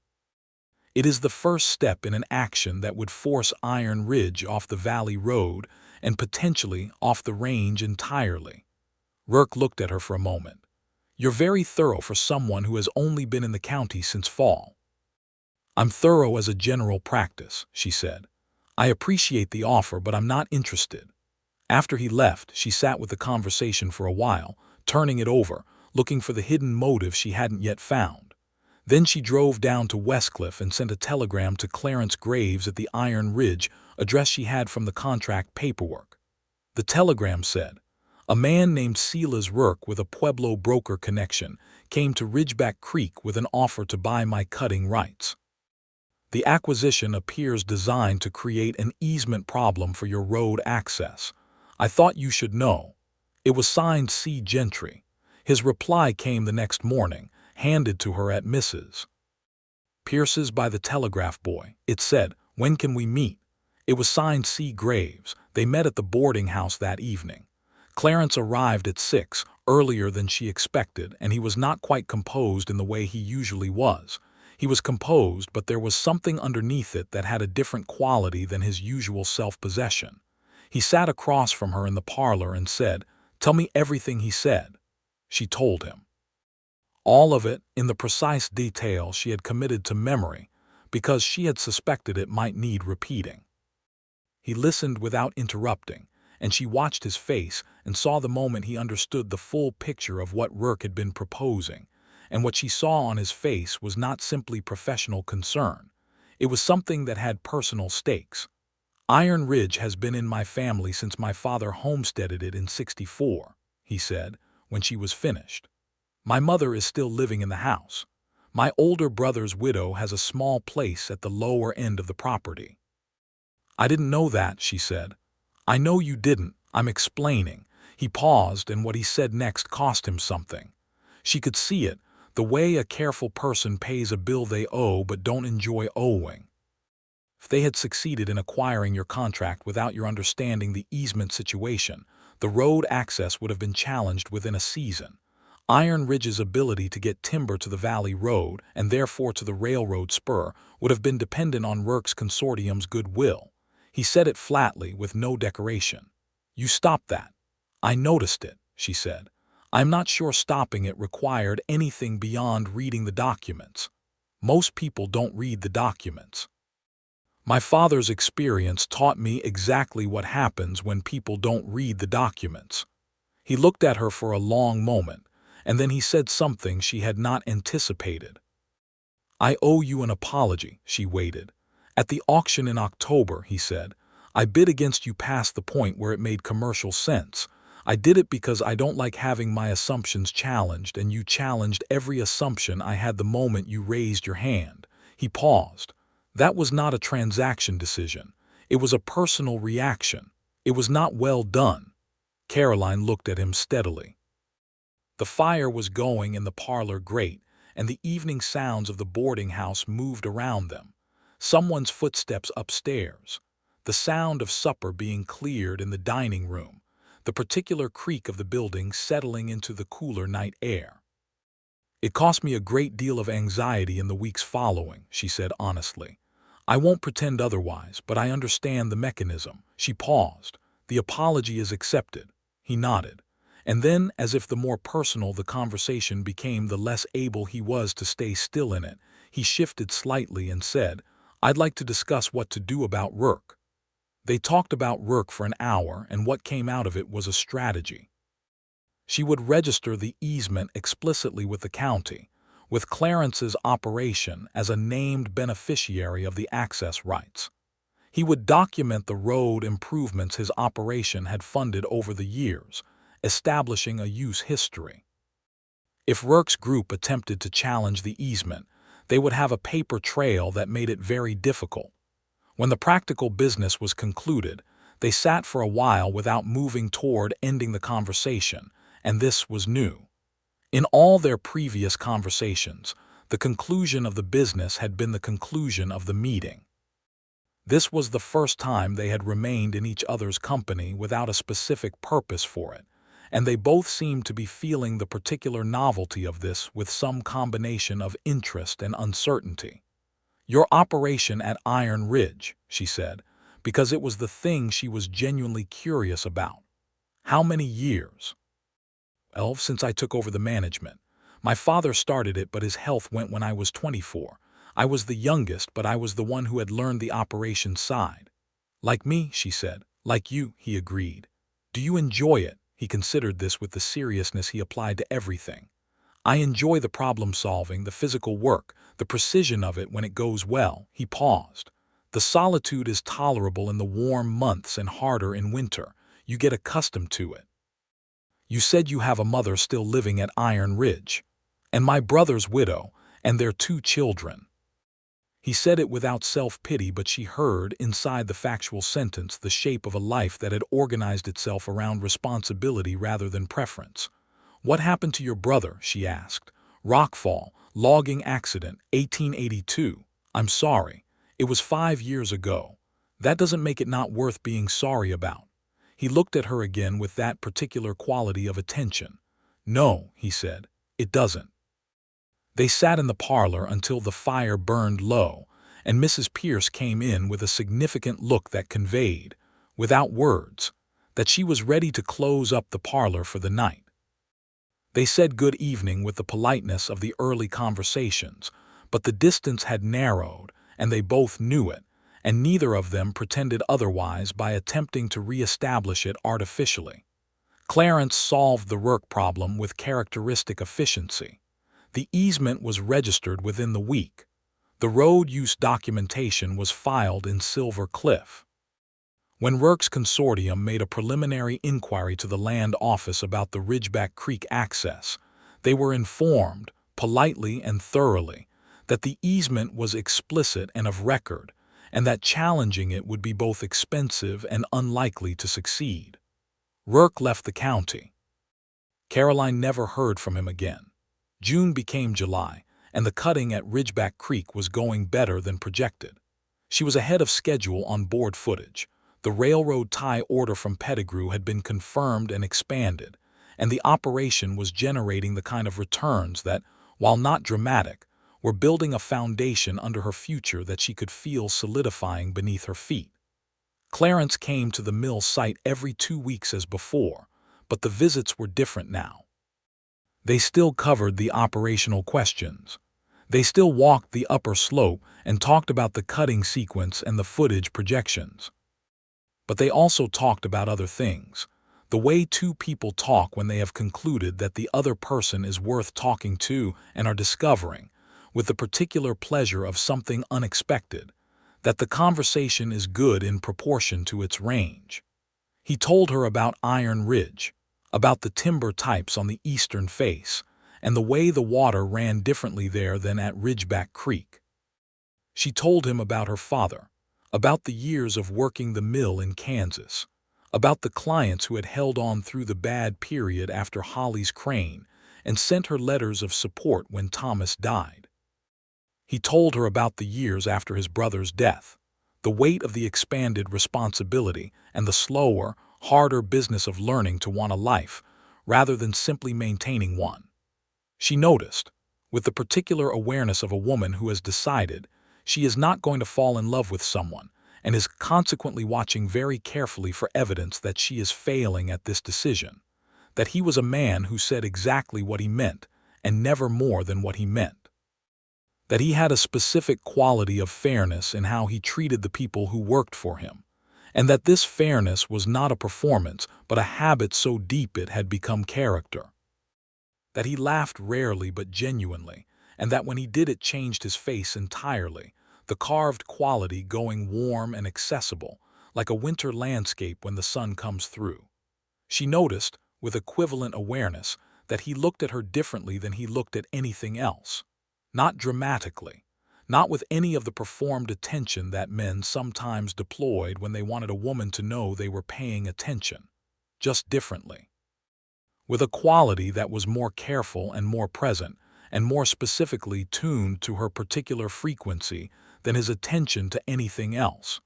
It is the first step in an action that would force Iron Ridge off the Valley Road and potentially off the range entirely." Rourke looked at her for a moment. "You're very thorough for someone who has only been in the county since fall." "I'm thorough as a general practice," she said. "I appreciate the offer, but I'm not interested." After he left, she sat with the conversation for a while, turning it over, looking for the hidden motive she hadn't yet found. Then she drove down to Westcliff and sent a telegram to Clarence Graves at the Iron Ridge address she had from the contract paperwork. The telegram said, "A man named Silas Rourke with a Pueblo broker connection came to Ridgeback Creek with an offer to buy my cutting rights. The acquisition appears designed to create an easement problem for your road access. I thought you should know." It was signed C. Gentry. His reply came the next morning, handed to her at Mrs. Pierce's by the telegraph boy. It said, "When can we meet?" It was signed C. Graves. They met at the boarding house that evening. Clarence arrived at 6, earlier than she expected, and he was not quite composed in the way he usually was. He was composed, but there was something underneath it that had a different quality than his usual self-possession. He sat across from her in the parlor and said, "Tell me everything he said." She told him. All of it in the precise detail she had committed to memory because she had suspected it might need repeating. He listened without interrupting, and she watched his face and saw the moment he understood the full picture of what Rourke had been proposing, and what she saw on his face was not simply professional concern. It was something that had personal stakes. "Iron Ridge has been in my family since my father homesteaded it in '64, he said, when she was finished. "My mother is still living in the house. My older brother's widow has a small place at the lower end of the property." "I didn't know that," she said. "I know you didn't. I'm explaining." He paused, and what he said next cost him something. She could see it, the way a careful person pays a bill they owe but don't enjoy owing. If they had succeeded in acquiring your contract without your understanding the easement situation, the road access would have been challenged within a season. Iron Ridge's ability to get timber to the Valley Road, and therefore to the railroad spur, would have been dependent on Rourke's consortium's goodwill. He said it flatly, with no decoration. "You stopped that." "I noticed it," she said. "I'm not sure stopping it required anything beyond reading the documents. Most people don't read the documents. My father's experience taught me exactly what happens when people don't read the documents." He looked at her for a long moment, and then he said something she had not anticipated. "I owe you an apology." She waited. "At the auction in October," he said, "I bid against you past the point where it made commercial sense. I did it because I don't like having my assumptions challenged, and you challenged every assumption I had the moment you raised your hand." He paused. "That was not a transaction decision. It was a personal reaction. It was not well done." Caroline looked at him steadily. The fire was going in the parlor grate, and the evening sounds of the boarding house moved around them. Someone's footsteps upstairs, the sound of supper being cleared in the dining room, the particular creak of the building settling into the cooler night air. "It cost me a great deal of anxiety in the weeks following," she said honestly. "I won't pretend otherwise, but I understand the mechanism." She paused. "The apology is accepted." He nodded. And then, as if the more personal the conversation became, the less able he was to stay still in it, he shifted slightly and said, "I'd like to discuss what to do about Rourke." They talked about Rourke for an hour, and what came out of it was a strategy. She would register the easement explicitly with the county, with Clarence's operation as a named beneficiary of the access rights. He would document the road improvements his operation had funded over the years, establishing a use history. If Rourke's group attempted to challenge the easement, they would have a paper trail that made it very difficult. When the practical business was concluded, they sat for a while without moving toward ending the conversation, and this was new. In all their previous conversations, the conclusion of the business had been the conclusion of the meeting. This was the first time they had remained in each other's company without a specific purpose for it, and they both seemed to be feeling the particular novelty of this with some combination of interest and uncertainty. "Your operation at Iron Ridge," she said, because it was the thing she was genuinely curious about. "How many years?" "Well, since I took over the management. My father started it, but his health went when I was 24. I was the youngest, but I was the one who had learned the operations side." "Like me," she said. "Like you," he agreed. "Do you enjoy it?" He considered this with the seriousness he applied to everything. "I enjoy the problem-solving, the physical work, the precision of it when it goes well." He paused. "The solitude is tolerable in the warm months and harder in winter. You get accustomed to it." "You said you have a mother still living at Iron Ridge." "And my brother's widow, and their 2 children." He said it without self-pity, but she heard, inside the factual sentence, the shape of a life that had organized itself around responsibility rather than preference. "What happened to your brother?" she asked. "Rockfall, logging accident, 1882. "I'm sorry. It was 5 years ago." "That doesn't make it not worth being sorry about." He looked at her again with that particular quality of attention. "No," he said, "it doesn't." They sat in the parlor until the fire burned low, and Mrs. Pierce came in with a significant look that conveyed, without words, that she was ready to close up the parlor for the night. They said good evening with the politeness of the early conversations, but the distance had narrowed, and they both knew it, and neither of them pretended otherwise by attempting to re-establish it artificially. Clarence solved the work problem with characteristic efficiency. The easement was registered within the week. The road use documentation was filed in Silver Cliff. When Works Consortium made a preliminary inquiry to the land office about the Ridgeback Creek access, they were informed, politely and thoroughly, that the easement was explicit and of record, and that challenging it would be both expensive and unlikely to succeed. Rourke left the county. Caroline never heard from him again. June became July, and the cutting at Ridgeback Creek was going better than projected. She was ahead of schedule on board footage. The railroad tie order from Pettigrew had been confirmed and expanded, and the operation was generating the kind of returns that, while not dramatic, were building a foundation under her future that she could feel solidifying beneath her feet. Clarence came to the mill site every 2 weeks as before, but the visits were different now. They still covered the operational questions. They still walked the upper slope and talked about the cutting sequence and the footage projections. But they also talked about other things, the way two people talk when they have concluded that the other person is worth talking to and are discovering, with the particular pleasure of something unexpected, that the conversation is good in proportion to its range. He told her about Iron Ridge, about the timber types on the eastern face, and the way the water ran differently there than at Ridgeback Creek. She told him about her father, about the years of working the mill in Kansas, about the clients who had held on through the bad period after Holly's crane and sent her letters of support when Thomas died. He told her about the years after his brother's death, the weight of the expanded responsibility and the slower, harder business of learning to want a life rather than simply maintaining one. She noticed, with the particular awareness of a woman who has decided she is not going to fall in love with someone and is consequently watching very carefully for evidence that she is failing at this decision, that he was a man who said exactly what he meant and never more than what he meant. That he had a specific quality of fairness in how he treated the people who worked for him, and that this fairness was not a performance but a habit so deep it had become character. That he laughed rarely but genuinely, and that when he did it changed his face entirely, the carved quality going warm and accessible, like a winter landscape when the sun comes through. She noticed, with equivalent awareness, that he looked at her differently than he looked at anything else. Not dramatically, not with any of the performed attention that men sometimes deployed when they wanted a woman to know they were paying attention, just differently. With a quality that was more careful and more present, and more specifically tuned to her particular frequency than his attention to anything else.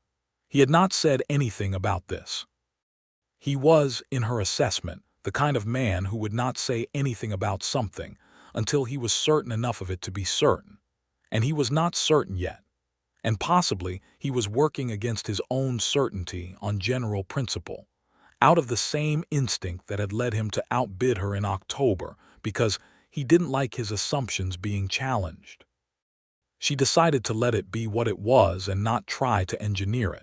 He had not said anything about this. He was, in her assessment, the kind of man who would not say anything about something until he was certain enough of it to be certain. And he was not certain yet. And possibly he was working against his own certainty on general principle, out of the same instinct that had led him to outbid her in October because he didn't like his assumptions being challenged. She decided to let it be what it was and not try to engineer it,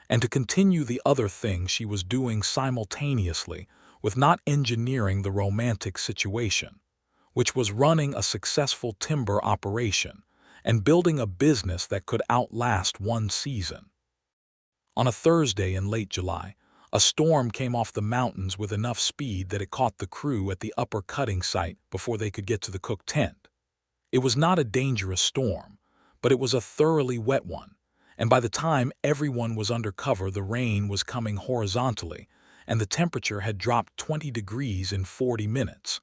and to continue the other thing she was doing simultaneously with not engineering the romantic situation, which was running a successful timber operation and building a business that could outlast one season. On a Thursday in late July, a storm came off the mountains with enough speed that it caught the crew at the upper cutting site before they could get to the cook tent. It was not a dangerous storm, but it was a thoroughly wet one, and by the time everyone was under cover the rain was coming horizontally, and the temperature had dropped 20 degrees in 40 minutes.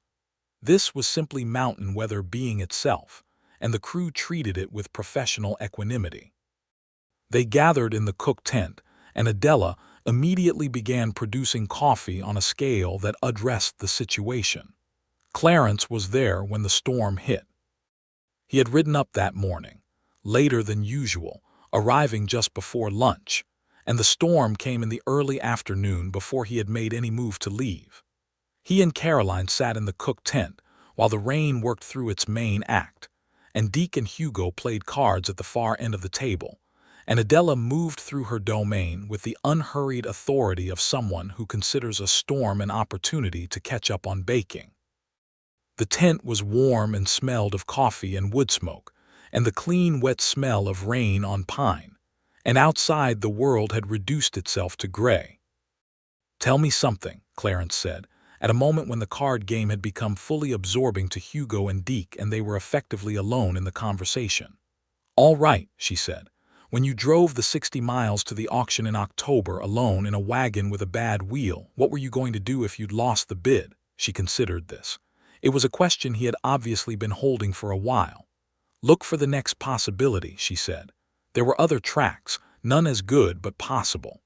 This was simply mountain weather being itself, and the crew treated it with professional equanimity. They gathered in the cook tent, and Adela immediately began producing coffee on a scale that addressed the situation. Clarence was there when the storm hit. He had ridden up that morning, later than usual, arriving just before lunch, and the storm came in the early afternoon before he had made any move to leave. He and Caroline sat in the cook tent, while the rain worked through its main act, and Deke and Hugo played cards at the far end of the table, and Adela moved through her domain with the unhurried authority of someone who considers a storm an opportunity to catch up on baking. The tent was warm and smelled of coffee and wood smoke, and the clean, wet smell of rain on pine, and outside the world had reduced itself to gray. "Tell me something," Clarence said, at a moment when the card game had become fully absorbing to Hugo and Deke and they were effectively alone in the conversation. "All right," she said. "When you drove the 60 miles to the auction in October alone in a wagon with a bad wheel, what were you going to do if you'd lost the bid?" She considered this. It was a question he had obviously been holding for a while. "Look for the next possibility," she said. "There were other tracks, none as good but possible.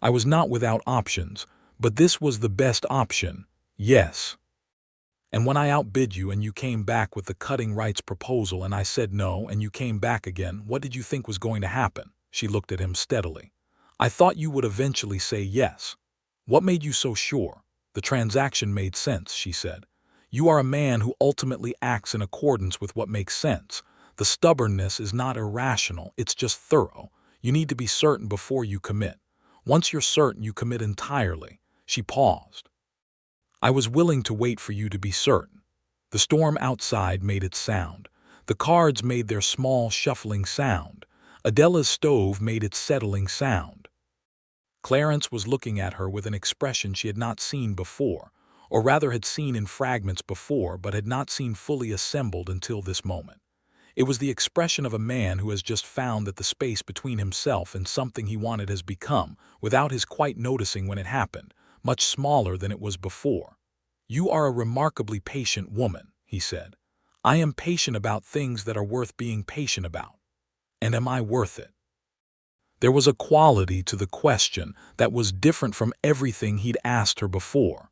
I was not without options, but this was the best option, yes. And when I outbid you and you came back with the cutting rights proposal and I said no and you came back again, what did you think was going to happen?" She looked at him steadily. "I thought you would eventually say yes. What made you so sure?" "The transaction made sense," she said. "You are a man who ultimately acts in accordance with what makes sense. The stubbornness is not irrational, it's just thorough. You need to be certain before you commit. Once you're certain, you commit entirely." She paused. "I was willing to wait for you to be certain." The storm outside made its sound. The cards made their small, shuffling sound. Adela's stove made its settling sound. Clarence was looking at her with an expression she had not seen before, or rather had seen in fragments before but had not seen fully assembled until this moment. It was the expression of a man who has just found that the space between himself and something he wanted has become, without his quite noticing when it happened, much smaller than it was before. "You are a remarkably patient woman," he said. "I am patient about things that are worth being patient about. And am I worth it?" There was a quality to the question that was different from everything he'd asked her before.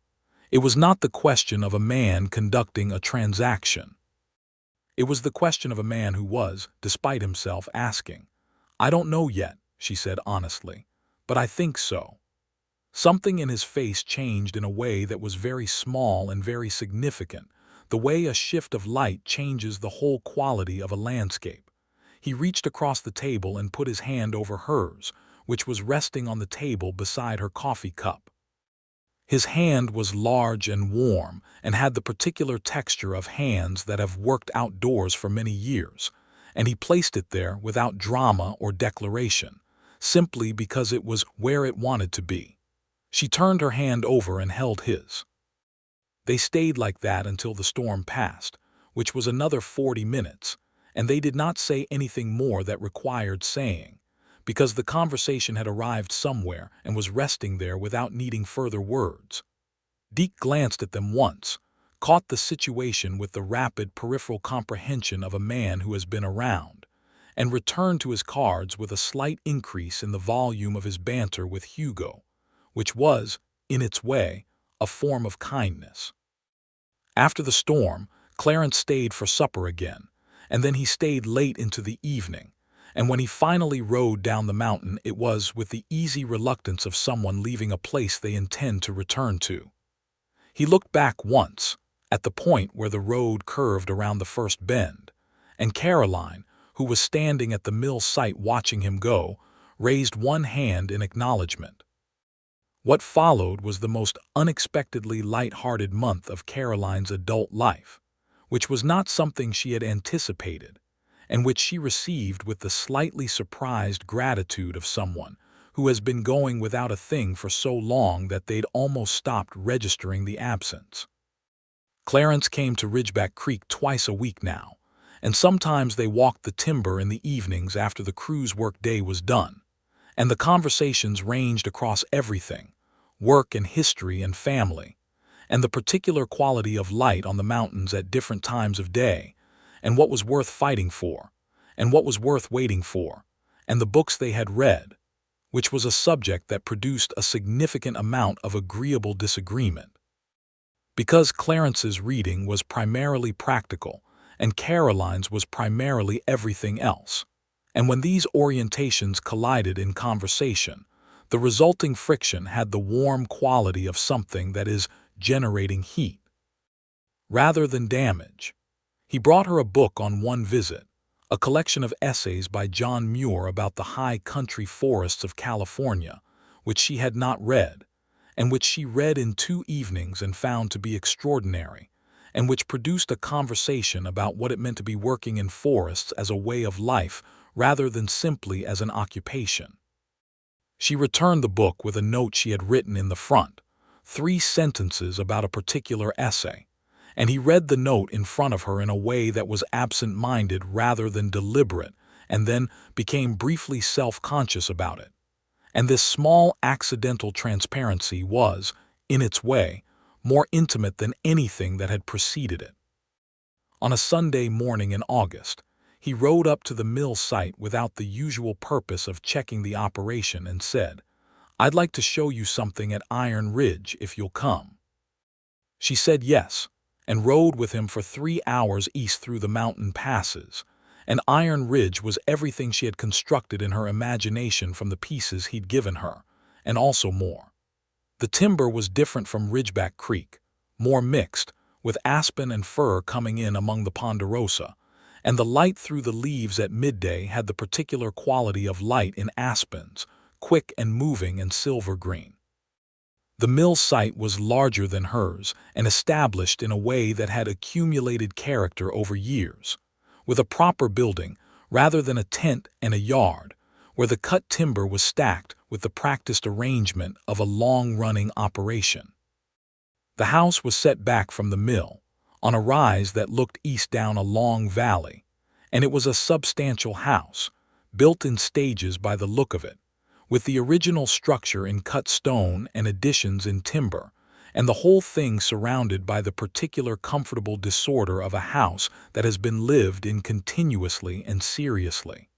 It was not the question of a man conducting a transaction. It was the question of a man who was, despite himself, asking. "I don't know yet," she said honestly, "but I think so." Something in his face changed in a way that was very small and very significant, the way a shift of light changes the whole quality of a landscape. He reached across the table and put his hand over hers, which was resting on the table beside her coffee cup. His hand was large and warm and had the particular texture of hands that have worked outdoors for many years, and he placed it there without drama or declaration, simply because it was where it wanted to be. She turned her hand over and held his. They stayed like that until the storm passed, which was another 40 minutes, and they did not say anything more that required saying, because the conversation had arrived somewhere and was resting there without needing further words. Deke glanced at them once, caught the situation with the rapid peripheral comprehension of a man who has been around, and returned to his cards with a slight increase in the volume of his banter with Hugo, which was, in its way, a form of kindness. After the storm, Clarence stayed for supper again, and then he stayed late into the evening, and when he finally rode down the mountain it was with the easy reluctance of someone leaving a place they intend to return to. He looked back once, at the point where the road curved around the first bend, and Caroline, who was standing at the mill site watching him go, raised one hand in acknowledgement. What followed was the most unexpectedly light-hearted month of Caroline's adult life, which was not something she had anticipated, and which she received with the slightly surprised gratitude of someone who has been going without a thing for so long that they'd almost stopped registering the absence. Clarence came to Ridgeback Creek twice a week now, and sometimes they walked the timber in the evenings after the crew's work day was done, and the conversations ranged across everything, work and history and family, and the particular quality of light on the mountains at different times of day, and what was worth fighting for, and what was worth waiting for, and the books they had read, which was a subject that produced a significant amount of agreeable disagreement. Because Clarence's reading was primarily practical, and Caroline's was primarily everything else, and when these orientations collided in conversation, the resulting friction had the warm quality of something that is generating heat. rather than damage. He brought her a book on one visit, a collection of essays by John Muir about the high country forests of California, which she had not read, and which she read in 2 evenings and found to be extraordinary, and which produced a conversation about what it meant to be working in forests as a way of life rather than simply as an occupation. She returned the book with a note she had written in the front, 3 sentences about a particular essay, and he read the note in front of her in a way that was absent-minded rather than deliberate, and then became briefly self-conscious about it. And this small accidental transparency was, in its way, more intimate than anything that had preceded it. On a Sunday morning in August, he rode up to the mill site without the usual purpose of checking the operation and said, "I'd like to show you something at Iron Ridge if you'll come." She said yes, and rode with him for 3 hours east through the mountain passes, and Iron Ridge was everything she had constructed in her imagination from the pieces he'd given her, and also more. The timber was different from Ridgeback Creek, more mixed, with aspen and fir coming in among the ponderosa, and the light through the leaves at midday had the particular quality of light in aspens, quick and moving and silver green. The mill site was larger than hers and established in a way that had accumulated character over years, with a proper building rather than a tent and a yard, where the cut timber was stacked with the practiced arrangement of a long-running operation. The house was set back from the mill, on a rise that looked east down a long valley, and it was a substantial house, built in stages by the look of it, with the original structure in cut stone and additions in timber, and the whole thing surrounded by the particular comfortable disorder of a house that has been lived in continuously and seriously.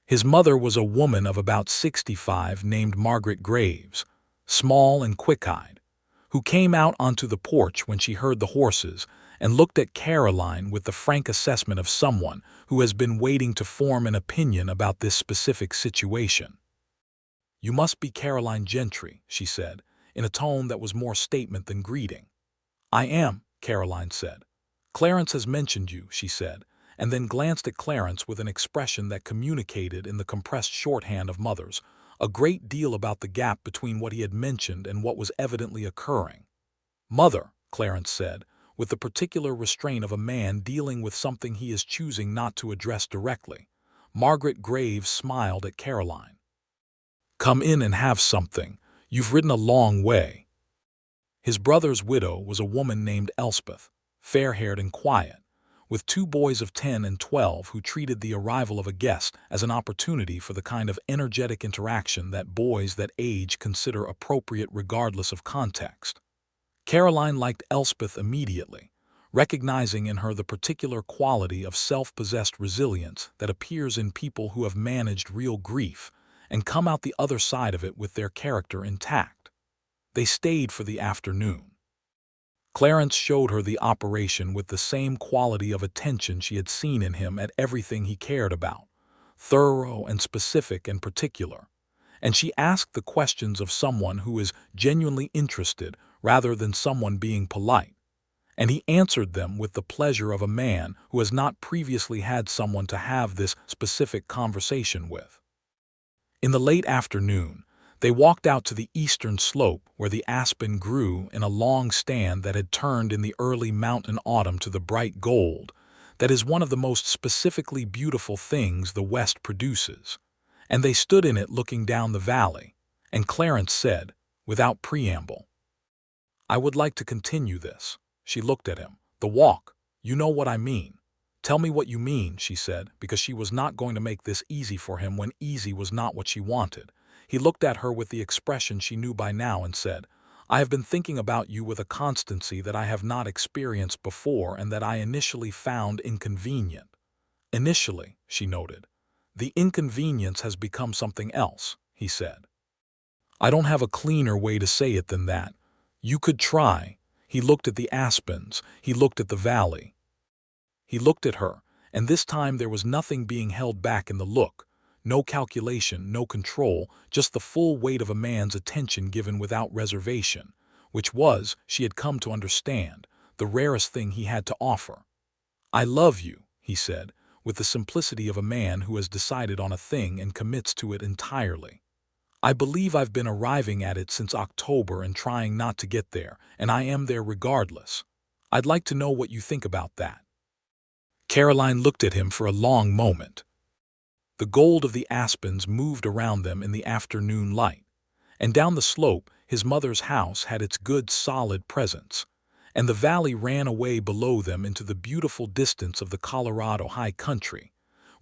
His mother was a woman of about 65 named Margaret Graves, small and quick-eyed, who came out onto the porch when she heard the horses and looked at Caroline with the frank assessment of someone who has been waiting to form an opinion about this specific situation. "You must be Caroline Gentry," she said, in a tone that was more statement than greeting. "I am," Caroline said. "Clarence has mentioned you," she said, and then glanced at Clarence with an expression that communicated in the compressed shorthand of mothers a great deal about the gap between what he had mentioned and what was evidently occurring. "Mother," Clarence said, with the particular restraint of a man dealing with something he is choosing not to address directly. Margaret Graves smiled at Caroline. "Come in and have something. You've ridden a long way." His brother's widow was a woman named Elspeth, fair-haired and quiet, with 2 boys of 10 and 12 who treated the arrival of a guest as an opportunity for the kind of energetic interaction that boys that age consider appropriate regardless of context. Caroline liked Elspeth immediately, recognizing in her the particular quality of self-possessed resilience that appears in people who have managed real grief and come out the other side of it with their character intact. They stayed for the afternoon. Clarence showed her the operation with the same quality of attention she had seen in him at everything he cared about, thorough and specific and particular, and she asked the questions of someone who is genuinely interested rather than someone being polite, and he answered them with the pleasure of a man who has not previously had someone to have this specific conversation with. In the late afternoon, they walked out to the eastern slope where the aspen grew in a long stand that had turned in the early mountain autumn to the bright gold that is one of the most specifically beautiful things the West produces, and they stood in it looking down the valley, and Clarence said, without preamble, "I would like to continue this." She looked at him. "The walk. You know what I mean." "Tell me what you mean," she said, because she was not going to make this easy for him when easy was not what she wanted. He looked at her with the expression she knew by now and said, "I have been thinking about you with a constancy that I have not experienced before and that I initially found inconvenient." "Initially," she noted. "The inconvenience has become something else," he said. "I don't have a cleaner way to say it than that. You could try." He looked at the aspens. He looked at the valley. He looked at her, and this time there was nothing being held back in the look, no calculation, no control, just the full weight of a man's attention given without reservation, which was, she had come to understand, the rarest thing he had to offer. "I love you," he said, with the simplicity of a man who has decided on a thing and commits to it entirely. "I believe I've been arriving at it since October and trying not to get there, and I am there regardless. I'd like to know what you think about that." Caroline looked at him for a long moment. The gold of the aspens moved around them in the afternoon light, and down the slope his mother's house had its good solid presence, and the valley ran away below them into the beautiful distance of the Colorado high country,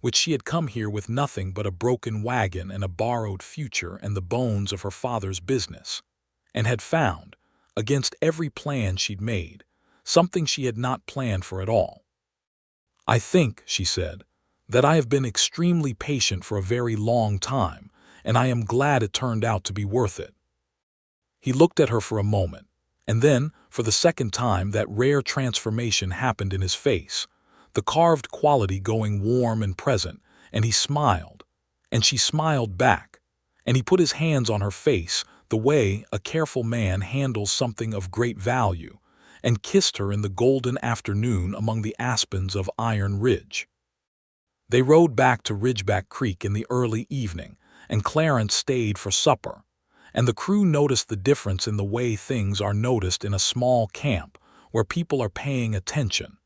which she had come here with nothing but a broken wagon and a borrowed future and the bones of her father's business, and had found, against every plan she'd made, something she had not planned for at all. "I think," she said, "that I have been extremely patient for a very long time, and I am glad it turned out to be worth it." He looked at her for a moment, and then, for the second time, that rare transformation happened in his face, the carved quality going warm and present, and he smiled, and she smiled back, and he put his hands on her face the way a careful man handles something of great value, and kissed her in the golden afternoon among the aspens of Iron Ridge. They rode back to Ridgeback Creek in the early evening, and Clarence stayed for supper, and the crew noticed the difference in the way things are noticed in a small camp where people are paying attention,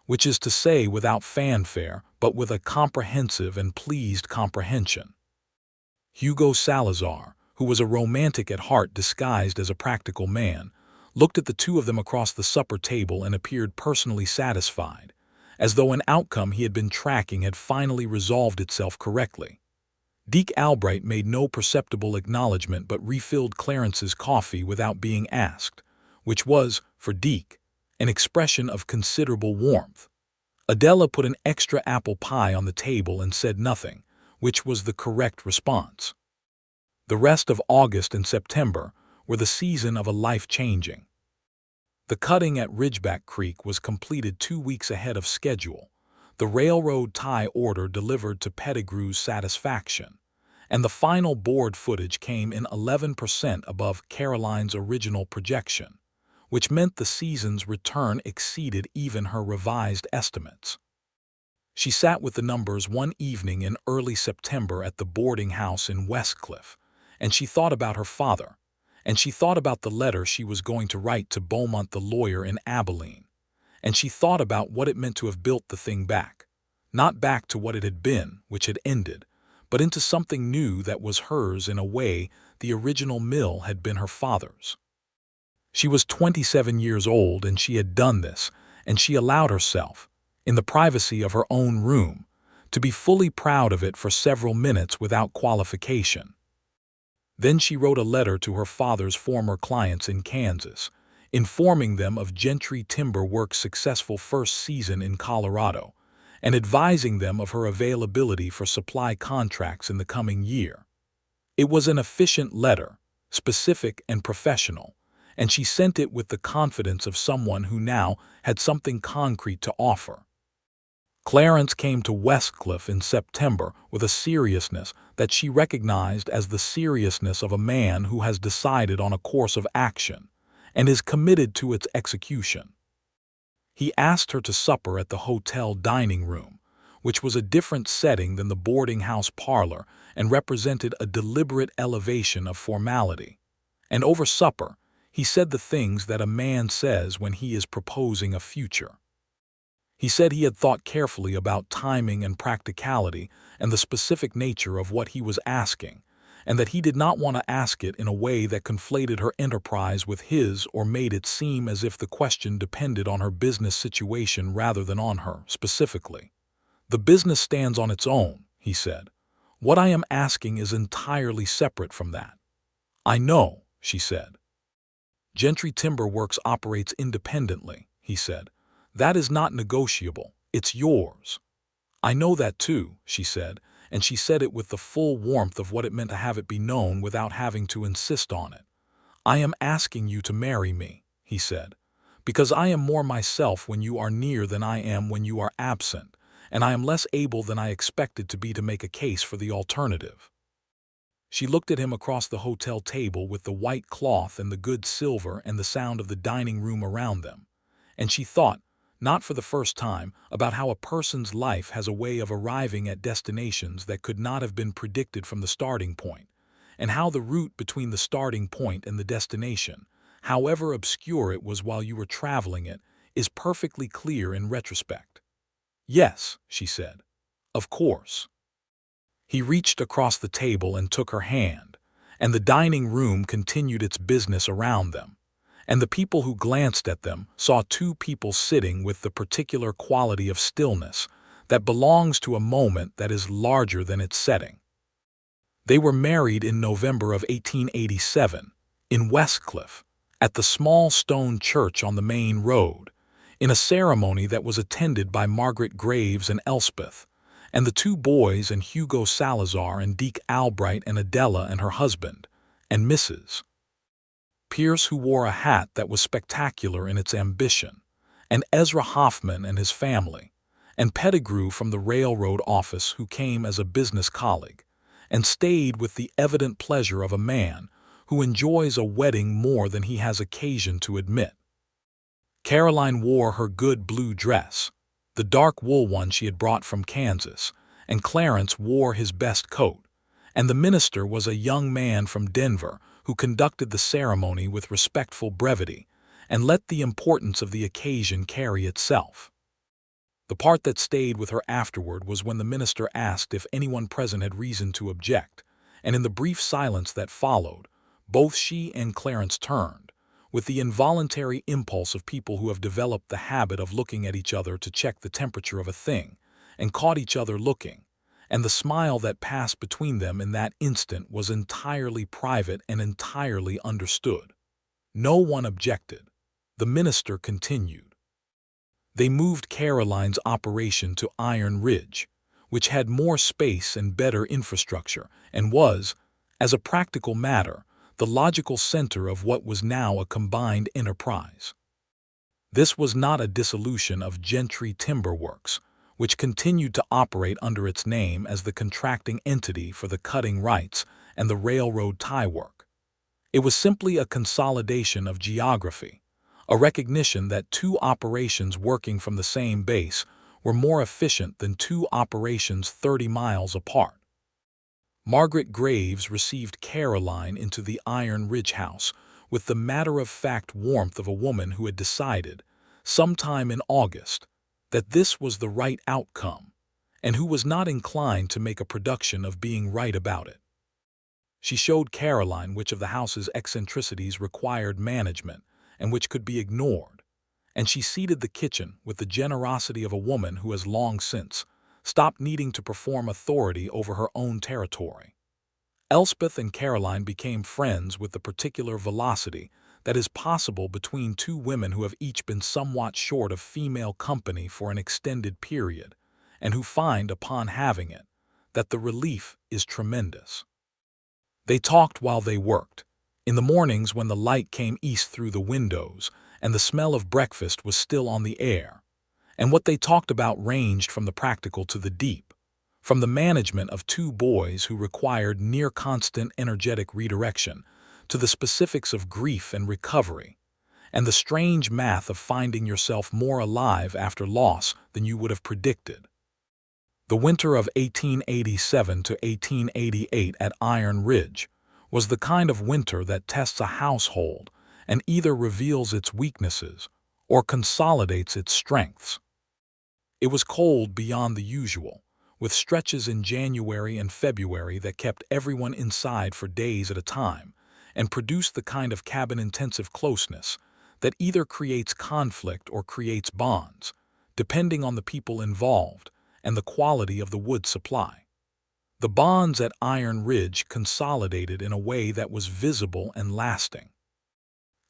which is to say without fanfare but with a comprehensive and pleased comprehension. Hugo Salazar, who was a romantic at heart disguised as a practical man, looked at the two of them across the supper table and appeared personally satisfied, as though an outcome he had been tracking had finally resolved itself correctly. Deke Albright made no perceptible acknowledgment but refilled Clarence's coffee without being asked, which was, for Deke, an expression of considerable warmth. Adela put an extra apple pie on the table and said nothing, which was the correct response. The rest of August and September were the season of a life changing. The cutting at Ridgeback Creek was completed 2 weeks ahead of schedule, the railroad tie order delivered to Pettigrew's satisfaction, and the final board footage came in 11% above Caroline's original projection, which meant the season's return exceeded even her revised estimates. She sat with the numbers one evening in early September at the boarding house in Westcliff, and she thought about her father, and she thought about the letter she was going to write to Beaumont the lawyer in Abilene, and she thought about what it meant to have built the thing back, not back to what it had been, which had ended, but into something new that was hers in a way the original mill had been her father's. She was 27 years old and she had done this, and she allowed herself, in the privacy of her own room, to be fully proud of it for several minutes without qualification. Then she wrote a letter to her father's former clients in Kansas, informing them of Gentry Timber Works' successful first season in Colorado, and advising them of her availability for supply contracts in the coming year. It was an efficient letter, specific and professional, and she sent it with the confidence of someone who now had something concrete to offer. Clarence came to Westcliff in September with a seriousness that she recognized as the seriousness of a man who has decided on a course of action and is committed to its execution. He asked her to supper at the hotel dining room, which was a different setting than the boarding house parlor and represented a deliberate elevation of formality. And over supper, he said the things that a man says when he is proposing a future. He said he had thought carefully about timing and practicality and the specific nature of what he was asking, and that he did not want to ask it in a way that conflated her enterprise with his or made it seem as if the question depended on her business situation rather than on her, specifically. "The business stands on its own," he said. "What I am asking is entirely separate from that." "I know," she said. "Gentry Timber Works operates independently," he said. "That is not negotiable. It's yours." "I know that too," she said, and she said it with the full warmth of what it meant to have it be known without having to insist on it. "I am asking you to marry me," he said, "because I am more myself when you are near than I am when you are absent, and I am less able than I expected to be to make a case for the alternative." She looked at him across the hotel table with the white cloth and the good silver and the sound of the dining room around them, and she thought, not for the first time, about how a person's life has a way of arriving at destinations that could not have been predicted from the starting point, and how the route between the starting point and the destination, however obscure it was while you were traveling it, is perfectly clear in retrospect. "Yes," she said. "Of course." He reached across the table and took her hand, and the dining room continued its business around them, and the people who glanced at them saw two people sitting with the particular quality of stillness that belongs to a moment that is larger than its setting. They were married in November of 1887, in Westcliff, at the small stone church on the main road, in a ceremony that was attended by Margaret Graves and Elspeth, and the two boys and Hugo Salazar and Deke Albright and Adela and her husband, and Mrs. Pierce, who wore a hat that was spectacular in its ambition, and Ezra Hoffman and his family, and Pettigrew from the railroad office, who came as a business colleague, and stayed with the evident pleasure of a man who enjoys a wedding more than he has occasion to admit. Caroline wore her good blue dress, the dark wool one she had brought from Kansas, and Clarence wore his best coat, and the minister was a young man from Denver who conducted the ceremony with respectful brevity and let the importance of the occasion carry itself. The part that stayed with her afterward was when the minister asked if anyone present had reason to object, and in the brief silence that followed, both she and Clarence turned, with the involuntary impulse of people who have developed the habit of looking at each other to check the temperature of a thing, and caught each other looking, and the smile that passed between them in that instant was entirely private and entirely understood. No one objected. The minister continued. They moved Caroline's operation to Iron Ridge, which had more space and better infrastructure, and was, as a practical matter, the logical center of what was now a combined enterprise. This was not a dissolution of Gentry Timber Works, which continued to operate under its name as the contracting entity for the cutting rights and the railroad tie work. It was simply a consolidation of geography, a recognition that two operations working from the same base were more efficient than two operations 30 miles apart. Margaret Graves received Caroline into the Iron Ridge house with the matter-of-fact warmth of a woman who had decided, sometime in August, that this was the right outcome, and who was not inclined to make a production of being right about it. She showed Caroline which of the house's eccentricities required management and which could be ignored, and she seated the kitchen with the generosity of a woman who has long since stopped needing to perform authority over her own territory. Elspeth and Caroline became friends with the particular velocity that is possible between two women who have each been somewhat short of female company for an extended period, and who find, upon having it, that the relief is tremendous. They talked while they worked, in the mornings when the light came east through the windows and the smell of breakfast was still on the air, and what they talked about ranged from the practical to the deep, from the management of two boys who required near-constant energetic redirection to the specifics of grief and recovery, and the strange math of finding yourself more alive after loss than you would have predicted. The winter of 1887 to 1888 at Iron Ridge was the kind of winter that tests a household and either reveals its weaknesses or consolidates its strengths. It was cold beyond the usual, with stretches in January and February that kept everyone inside for days at a time and produced the kind of cabin-intensive closeness that either creates conflict or creates bonds, depending on the people involved and the quality of the wood supply. The bonds at Iron Ridge consolidated in a way that was visible and lasting.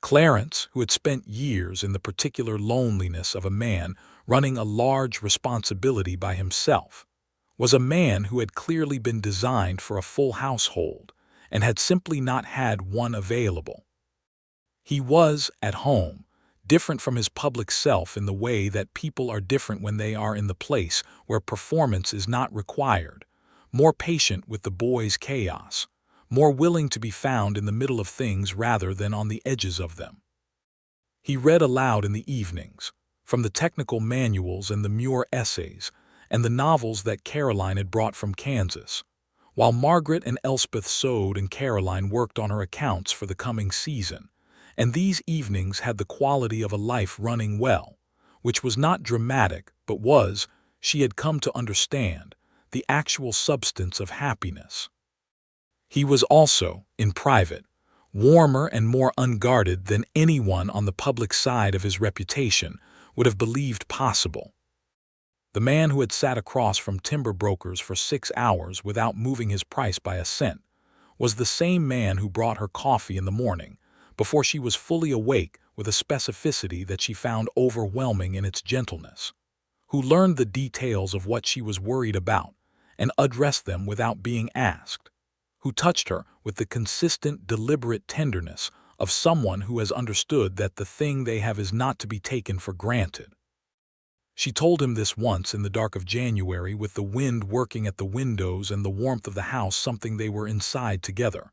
Clarence, who had spent years in the particular loneliness of a man running a large responsibility by himself, was a man who had clearly been designed for a full household and had simply not had one available. He was, at home, different from his public self in the way that people are different when they are in the place where performance is not required, more patient with the boys' chaos, more willing to be found in the middle of things rather than on the edges of them. He read aloud in the evenings, from the technical manuals and the Muir essays, and the novels that Caroline had brought from Kansas, while Margaret and Elspeth sewed and Caroline worked on her accounts for the coming season, and these evenings had the quality of a life running well, which was not dramatic but was, she had come to understand, the actual substance of happiness. He was also, in private, warmer and more unguarded than anyone on the public side of his reputation would have believed possible. The man who had sat across from timber brokers for 6 hours without moving his price by a cent was the same man who brought her coffee in the morning, before she was fully awake, with a specificity that she found overwhelming in its gentleness, who learned the details of what she was worried about and addressed them without being asked, who touched her with the consistent, deliberate tenderness of someone who has understood that the thing they have is not to be taken for granted. She told him this once in the dark of January, with the wind working at the windows and the warmth of the house something they were inside together.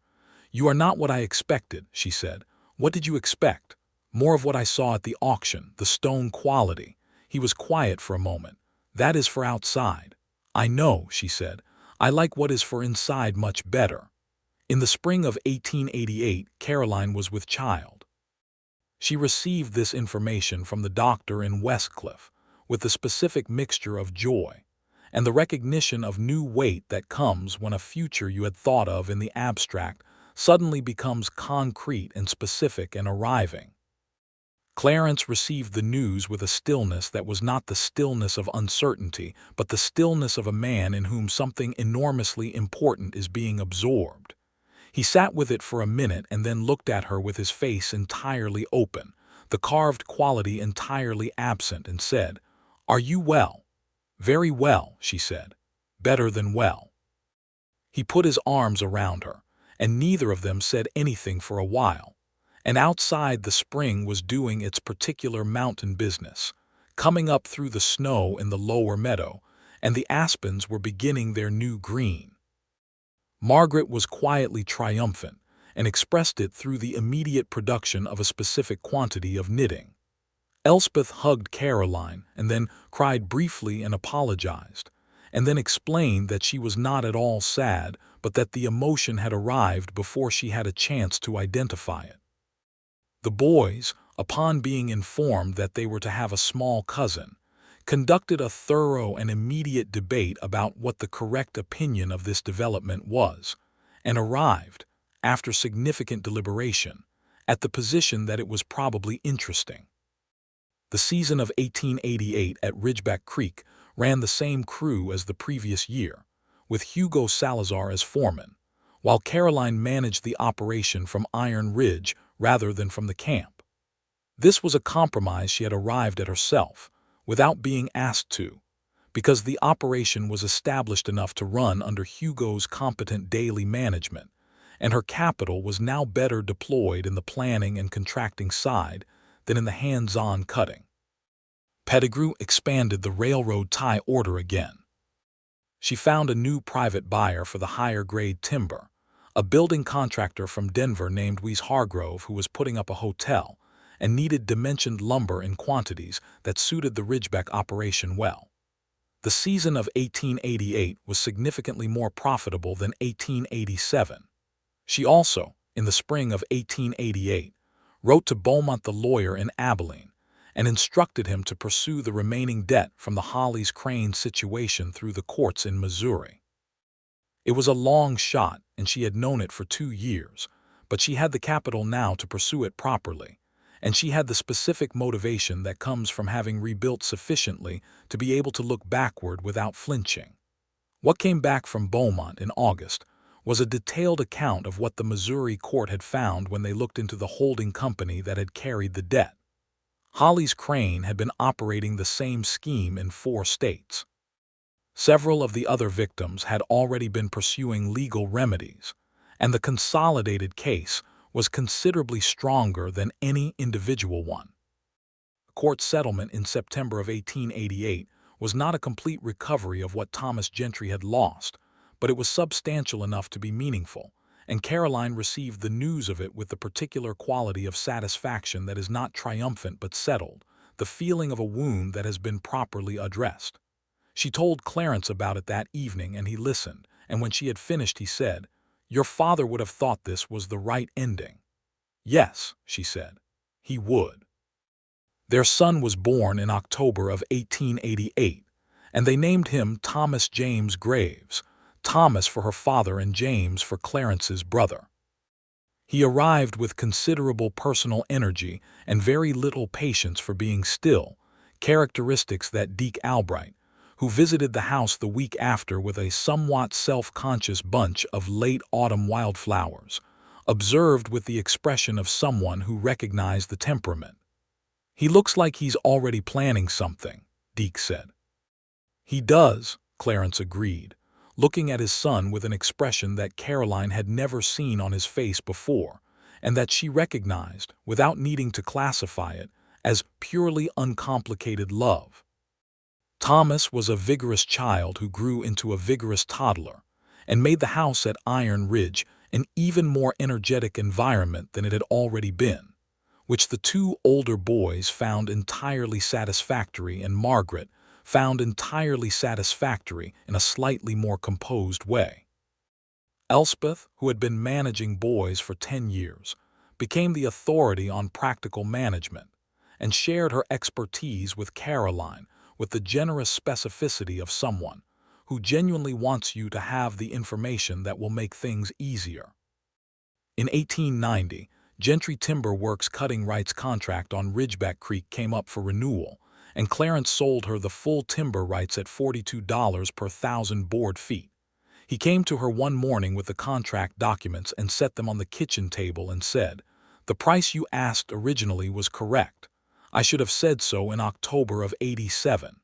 "You are not what I expected," she said. "What did you expect?" "More of what I saw at the auction, the stone quality." He was quiet for a moment. "That is for outside." "I know," she said. "I like what is for inside much better." In the spring of 1888, Caroline was with child. She received this information from the doctor in Westcliff, with the specific mixture of joy and the recognition of new weight that comes when a future you had thought of in the abstract suddenly becomes concrete and specific and arriving. Clarence received the news with a stillness that was not the stillness of uncertainty, but the stillness of a man in whom something enormously important is being absorbed. He sat with it for a minute and then looked at her with his face entirely open, the carved quality entirely absent, and said, "Are you well?" "Very well," she said. "Better than well." He put his arms around her, and neither of them said anything for a while. And outside, the spring was doing its particular mountain business, coming up through the snow in the lower meadow, and the aspens were beginning their new green. Margaret was quietly triumphant, and expressed it through the immediate production of a specific quantity of knitting. Elspeth hugged Caroline, and then cried briefly and apologized, and then explained that she was not at all sad, but that the emotion had arrived before she had a chance to identify it. The boys, upon being informed that they were to have a small cousin, conducted a thorough and immediate debate about what the correct opinion of this development was, and arrived, after significant deliberation, at the position that it was probably interesting. The season of 1888 at Ridgeback Creek ran the same crew as the previous year, with Hugo Salazar as foreman, while Caroline managed the operation from Iron Ridge rather than from the camp. This was a compromise she had arrived at herself, without being asked to, because the operation was established enough to run under Hugo's competent daily management, and her capital was now better deployed in the planning and contracting side than in the hands-on cutting. Pettigrew expanded the railroad tie order again. She found a new private buyer for the higher-grade timber, a building contractor from Denver named Wes Hargrove, who was putting up a hotel and needed dimensioned lumber in quantities that suited the Ridgeback operation well. The season of 1888 was significantly more profitable than 1887. She also, in the spring of 1888, wrote to Beaumont the lawyer in Abilene and instructed him to pursue the remaining debt from the Hollies Crane situation through the courts in Missouri. It was a long shot, and she had known it for 2 years, but she had the capital now to pursue it properly, and she had the specific motivation that comes from having rebuilt sufficiently to be able to look backward without flinching. What came back from Beaumont in August was a detailed account of what the Missouri court had found when they looked into the holding company that had carried the debt. Hollies Crane had been operating the same scheme in 4 states. Several of the other victims had already been pursuing legal remedies, and the consolidated case was considerably stronger than any individual one. The court settlement in September of 1888 was not a complete recovery of what Thomas Gentry had lost, but it was substantial enough to be meaningful, and Caroline received the news of it with the particular quality of satisfaction that is not triumphant but settled, the feeling of a wound that has been properly addressed. She told Clarence about it that evening, and he listened, and when she had finished he said, "Your father would have thought this was the right ending." "Yes," she said, "he would." Their son was born in October of 1888, and they named him Thomas James Graves, Thomas for her father and James for Clarence's brother. He arrived with considerable personal energy and very little patience for being still, characteristics that Deke Albright, who visited the house the week after with a somewhat self-conscious bunch of late autumn wildflowers, observed with the expression of someone who recognized the temperament. "He looks like he's already planning something," Deke said. "He does," Clarence agreed, looking at his son with an expression that Caroline had never seen on his face before, and that she recognized, without needing to classify it, as purely uncomplicated love. Thomas was a vigorous child who grew into a vigorous toddler, and made the house at Iron Ridge an even more energetic environment than it had already been, which the two older boys found entirely satisfactory, and Margaret found entirely satisfactory in a slightly more composed way. Elspeth, who had been managing boys for 10 years, became the authority on practical management, and shared her expertise with Caroline with the generous specificity of someone who genuinely wants you to have the information that will make things easier. In 1890, Gentry Timber Works' cutting rights contract on Ridgeback Creek came up for renewal, and Clarence sold her the full timber rights at $42 per 1,000 board feet. He came to her one morning with the contract documents and set them on the kitchen table and said, "The price you asked originally was correct. I should have said so in October of '87.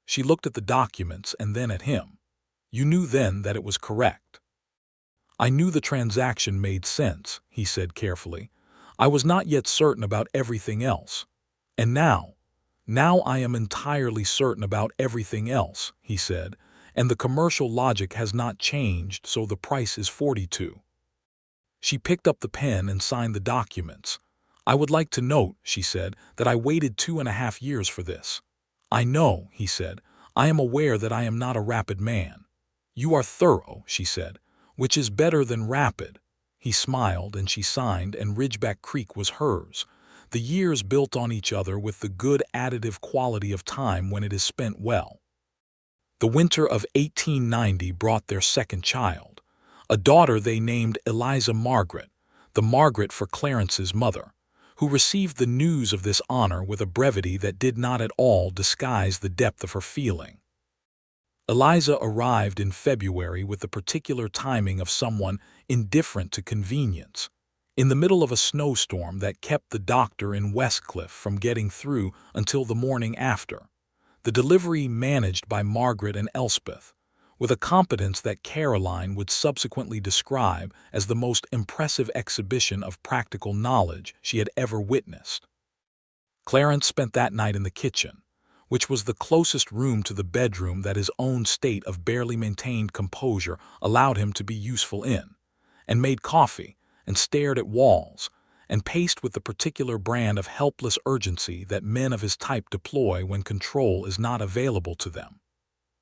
She looked at the documents and then at him. "You knew then that it was correct?" "I knew the transaction made sense," he said carefully. "I was not yet certain about everything else. And now I am entirely certain about everything else," he said, "and the commercial logic has not changed, so the price is 42. She picked up the pen and signed the documents. "I would like to note," she said, "that I waited 2.5 years for this." "I know," he said. "I am aware that I am not a rapid man." "You are thorough," she said, "which is better than rapid." He smiled, and she signed, and Ridgeback Creek was hers. The years built on each other with the good additive quality of time when it is spent well. The winter of 1890 brought their second child, a daughter they named Eliza Margaret, the Margaret for Clarence's mother, who received the news of this honor with a brevity that did not at all disguise the depth of her feeling. Eliza arrived in February with the particular timing of someone indifferent to convenience, in the middle of a snowstorm that kept the doctor in Westcliff from getting through until the morning after. The delivery managed by Margaret and Elspeth, with a competence that Caroline would subsequently describe as the most impressive exhibition of practical knowledge she had ever witnessed. Clarence spent that night in the kitchen, which was the closest room to the bedroom that his own state of barely maintained composure allowed him to be useful in, and made coffee, and stared at walls, and paced with the particular brand of helpless urgency that men of his type deploy when control is not available to them.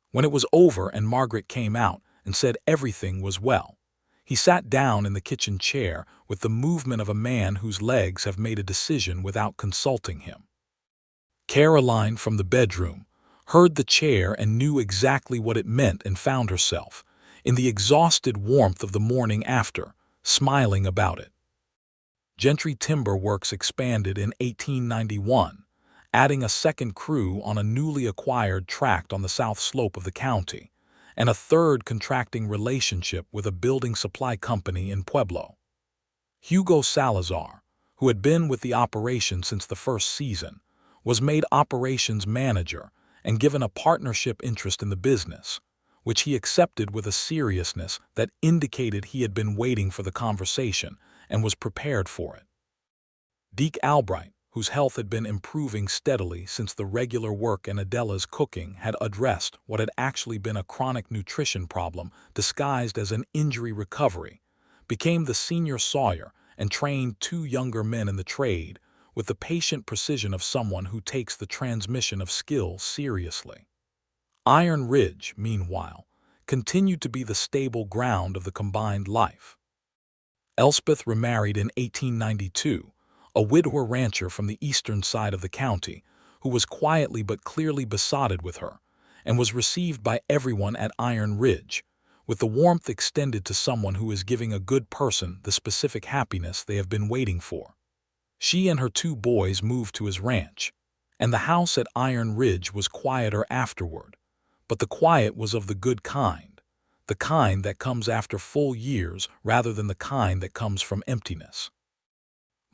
When it was over and Margaret came out and said everything was well, he sat down in the kitchen chair with the movement of a man whose legs have made a decision without consulting him. Caroline, from the bedroom, heard the chair and knew exactly what it meant, and found herself, in the exhausted warmth of the morning after, smiling about it. Gentry Timber Works expanded in 1891, adding a second crew on a newly acquired tract on the south slope of the county, and a third contracting relationship with a building supply company in Pueblo. Hugo Salazar, who had been with the operation since the first season, was made operations manager and given a partnership interest in the business, which he accepted with a seriousness that indicated he had been waiting for the conversation and was prepared for it. Deke Albright, whose health had been improving steadily since the regular work and Adela's cooking had addressed what had actually been a chronic nutrition problem disguised as an injury recovery, became the senior sawyer and trained 2 younger men in the trade, with the patient precision of someone who takes the transmission of skill seriously. Iron Ridge, meanwhile, continued to be the stable ground of the combined life. Elspeth remarried in 1892, a widower rancher from the eastern side of the county, who was quietly but clearly besotted with her, and was received by everyone at Iron Ridge, with the warmth extended to someone who is giving a good person the specific happiness they have been waiting for. She and her 2 boys moved to his ranch, and the house at Iron Ridge was quieter afterward, but the quiet was of the good kind, the kind that comes after full years rather than the kind that comes from emptiness.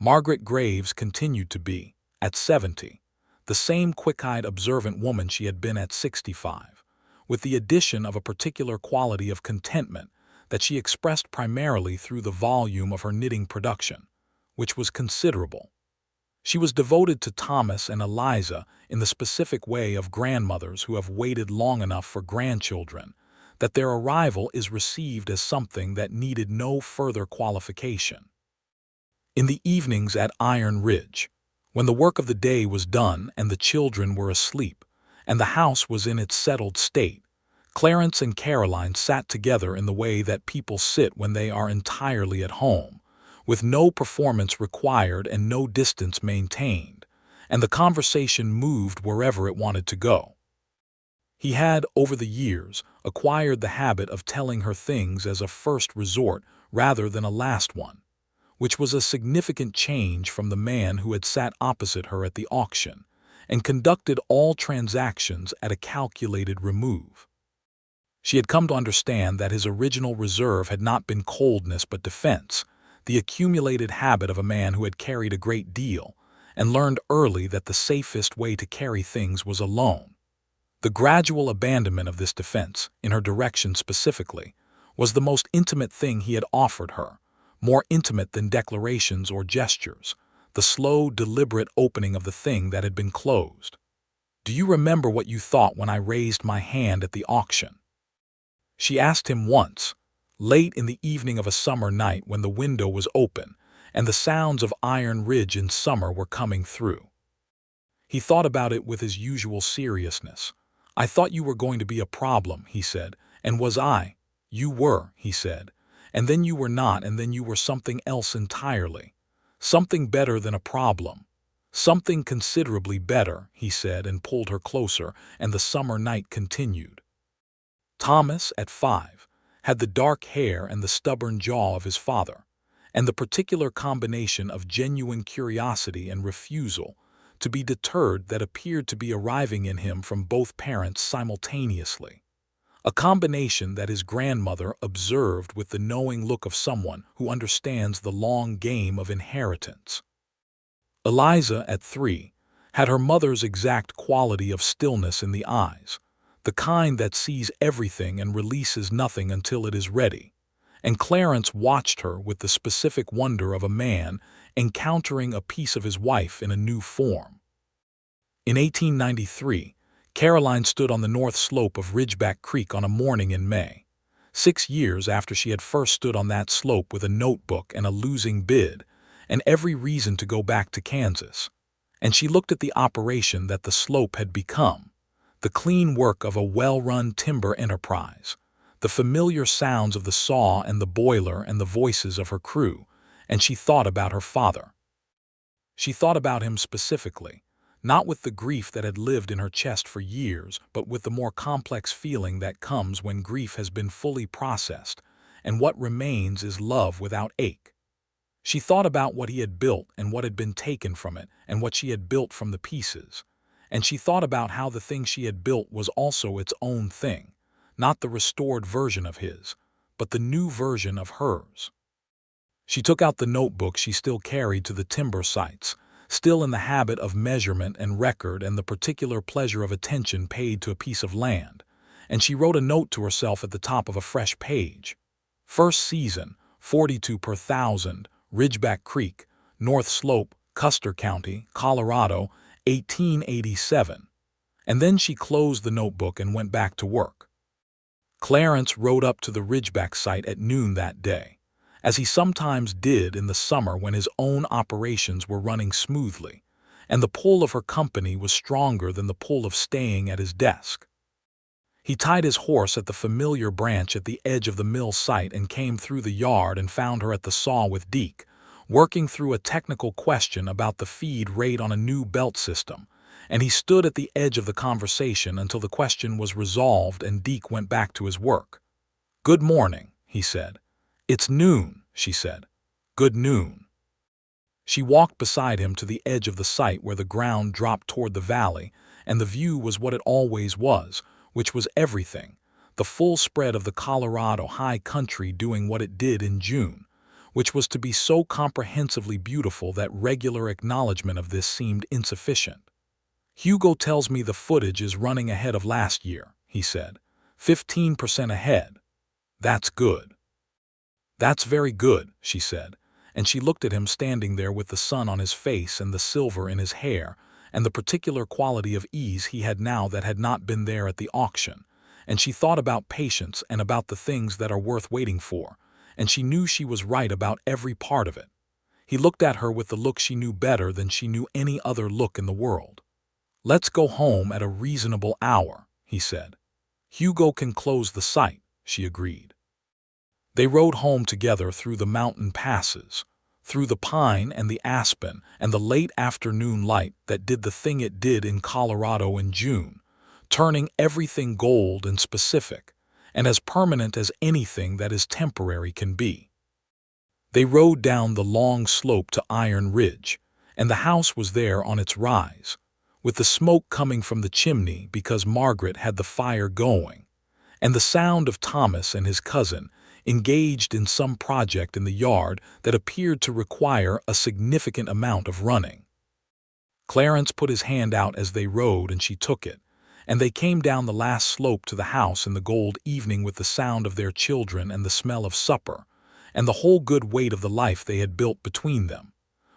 Margaret Graves continued to be, at 70, the same quick-eyed, observant woman she had been at 65, with the addition of a particular quality of contentment that she expressed primarily through the volume of her knitting production, which was considerable. She was devoted to Thomas and Eliza in the specific way of grandmothers who have waited long enough for grandchildren, that their arrival is received as something that needed no further qualification. In the evenings at Iron Ridge, when the work of the day was done and the children were asleep, and the house was in its settled state, Clarence and Caroline sat together in the way that people sit when they are entirely at home, with no performance required and no distance maintained, and the conversation moved wherever it wanted to go. He had, over the years, acquired the habit of telling her things as a first resort rather than a last one, which was a significant change from the man who had sat opposite her at the auction and conducted all transactions at a calculated remove. She had come to understand that his original reserve had not been coldness but defense, the accumulated habit of a man who had carried a great deal, and learned early that the safest way to carry things was alone. The gradual abandonment of this defense, in her direction specifically, was the most intimate thing he had offered her, more intimate than declarations or gestures, the slow, deliberate opening of the thing that had been closed. "Do you remember what you thought when I raised my hand at the auction?" she asked him once, late in the evening of a summer night when the window was open and the sounds of Iron Ridge in summer were coming through. He thought about it with his usual seriousness. "I thought you were going to be a problem," he said. "And was I?" "You were," he said. "And then you were not, and then you were something else entirely. Something better than a problem. Something considerably better," he said, and pulled her closer, and the summer night continued. Thomas, at 5, had the dark hair and the stubborn jaw of his father, and the particular combination of genuine curiosity and refusal to be deterred that appeared to be arriving in him from both parents simultaneously, a combination that his grandmother observed with the knowing look of someone who understands the long game of inheritance. Eliza, at 3, had her mother's exact quality of stillness in the eyes, the kind that sees everything and releases nothing until it is ready, and Clarence watched her with the specific wonder of a man encountering a piece of his wife in a new form. In 1893, Caroline stood on the north slope of Ridgeback Creek on a morning in May, 6 years after she had first stood on that slope with a notebook and a losing bid, and every reason to go back to Kansas, and she looked at the operation that the slope had become, the clean work of a well-run timber enterprise, the familiar sounds of the saw and the boiler and the voices of her crew, and she thought about her father. She thought about him specifically, not with the grief that had lived in her chest for years, but with the more complex feeling that comes when grief has been fully processed, and what remains is love without ache. She thought about what he had built and what had been taken from it, and what she had built from the pieces. And she thought about how the thing she had built was also its own thing, not the restored version of his, but the new version of hers. She took out the notebook she still carried to the timber sites, still in the habit of measurement and record and the particular pleasure of attention paid to a piece of land, and she wrote a note to herself at the top of a fresh page. First season, 42 per 1,000, Ridgeback Creek, North Slope, Custer County, Colorado, 1887, and then she closed the notebook and went back to work. Clarence rode up to the Ridgeback site at noon that day, as he sometimes did in the summer when his own operations were running smoothly, and the pull of her company was stronger than the pull of staying at his desk. He tied his horse at the familiar branch at the edge of the mill site and came through the yard and found her at the saw with Deke, working through a technical question about the feed rate on a new belt system, and he stood at the edge of the conversation until the question was resolved and Deke went back to his work. "Good morning," he said. "It's noon," she said. "Good noon." She walked beside him to the edge of the site where the ground dropped toward the valley, and the view was what it always was, which was everything, the full spread of the Colorado high country doing what it did in June, which was to be so comprehensively beautiful that regular acknowledgement of this seemed insufficient. "Hugo tells me the footage is running ahead of last year," he said. 15% ahead. That's good." "That's very good," she said, and she looked at him standing there with the sun on his face and the silver in his hair, and the particular quality of ease he had now that had not been there at the auction, and she thought about patience and about the things that are worth waiting for, and she knew she was right about every part of it. He looked at her with the look she knew better than she knew any other look in the world. "Let's go home at a reasonable hour," he said. "Hugo can close the site," she agreed. They rode home together through the mountain passes, through the pine and the aspen and the late afternoon light that did the thing it did in Colorado in June, turning everything gold and specific, and as permanent as anything that is temporary can be. They rode down the long slope to Iron Ridge, and the house was there on its rise, with the smoke coming from the chimney because Margaret had the fire going, and the sound of Thomas and his cousin engaged in some project in the yard that appeared to require a significant amount of running. Clarence put his hand out as they rode and she took it, and they came down the last slope to the house in the gold evening with the sound of their children and the smell of supper, and the whole good weight of the life they had built between them,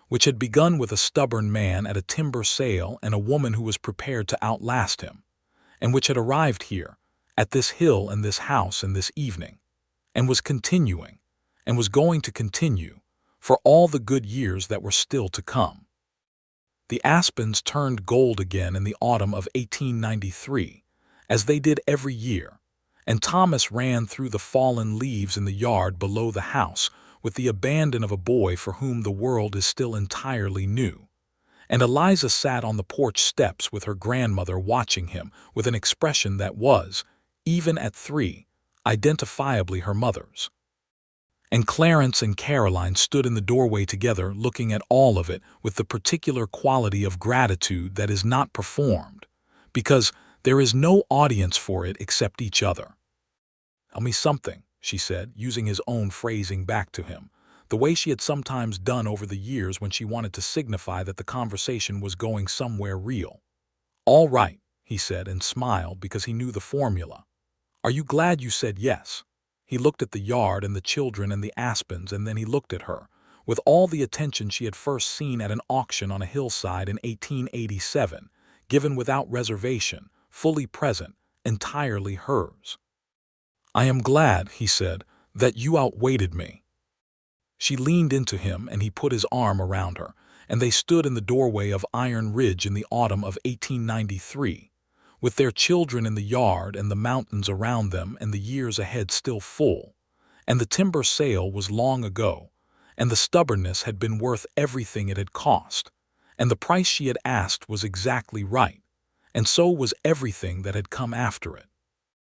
which had begun with a stubborn man at a timber sale and a woman who was prepared to outlast him, and which had arrived here, at this hill and this house and this evening, and was continuing, and was going to continue, for all the good years that were still to come. The aspens turned gold again in the autumn of 1893, as they did every year, and Thomas ran through the fallen leaves in the yard below the house with the abandon of a boy for whom the world is still entirely new, and Eliza sat on the porch steps with her grandmother watching him with an expression that was, even at 3, identifiably her mother's. And Clarence and Caroline stood in the doorway together looking at all of it with the particular quality of gratitude that is not performed, because there is no audience for it except each other. "Tell me something," she said, using his own phrasing back to him, the way she had sometimes done over the years when she wanted to signify that the conversation was going somewhere real. "All right," he said and smiled because he knew the formula. "Are you glad you said yes?" He looked at the yard and the children and the aspens, and then he looked at her, with all the attention she had first seen at an auction on a hillside in 1887, given without reservation, fully present, entirely hers. "I am glad," he said, "that you outwaited me." She leaned into him and he put his arm around her, and they stood in the doorway of Iron Ridge in the autumn of 1893, with their children in the yard and the mountains around them and the years ahead still full, and the timber sale was long ago, and the stubbornness had been worth everything it had cost, and the price she had asked was exactly right, and so was everything that had come after it.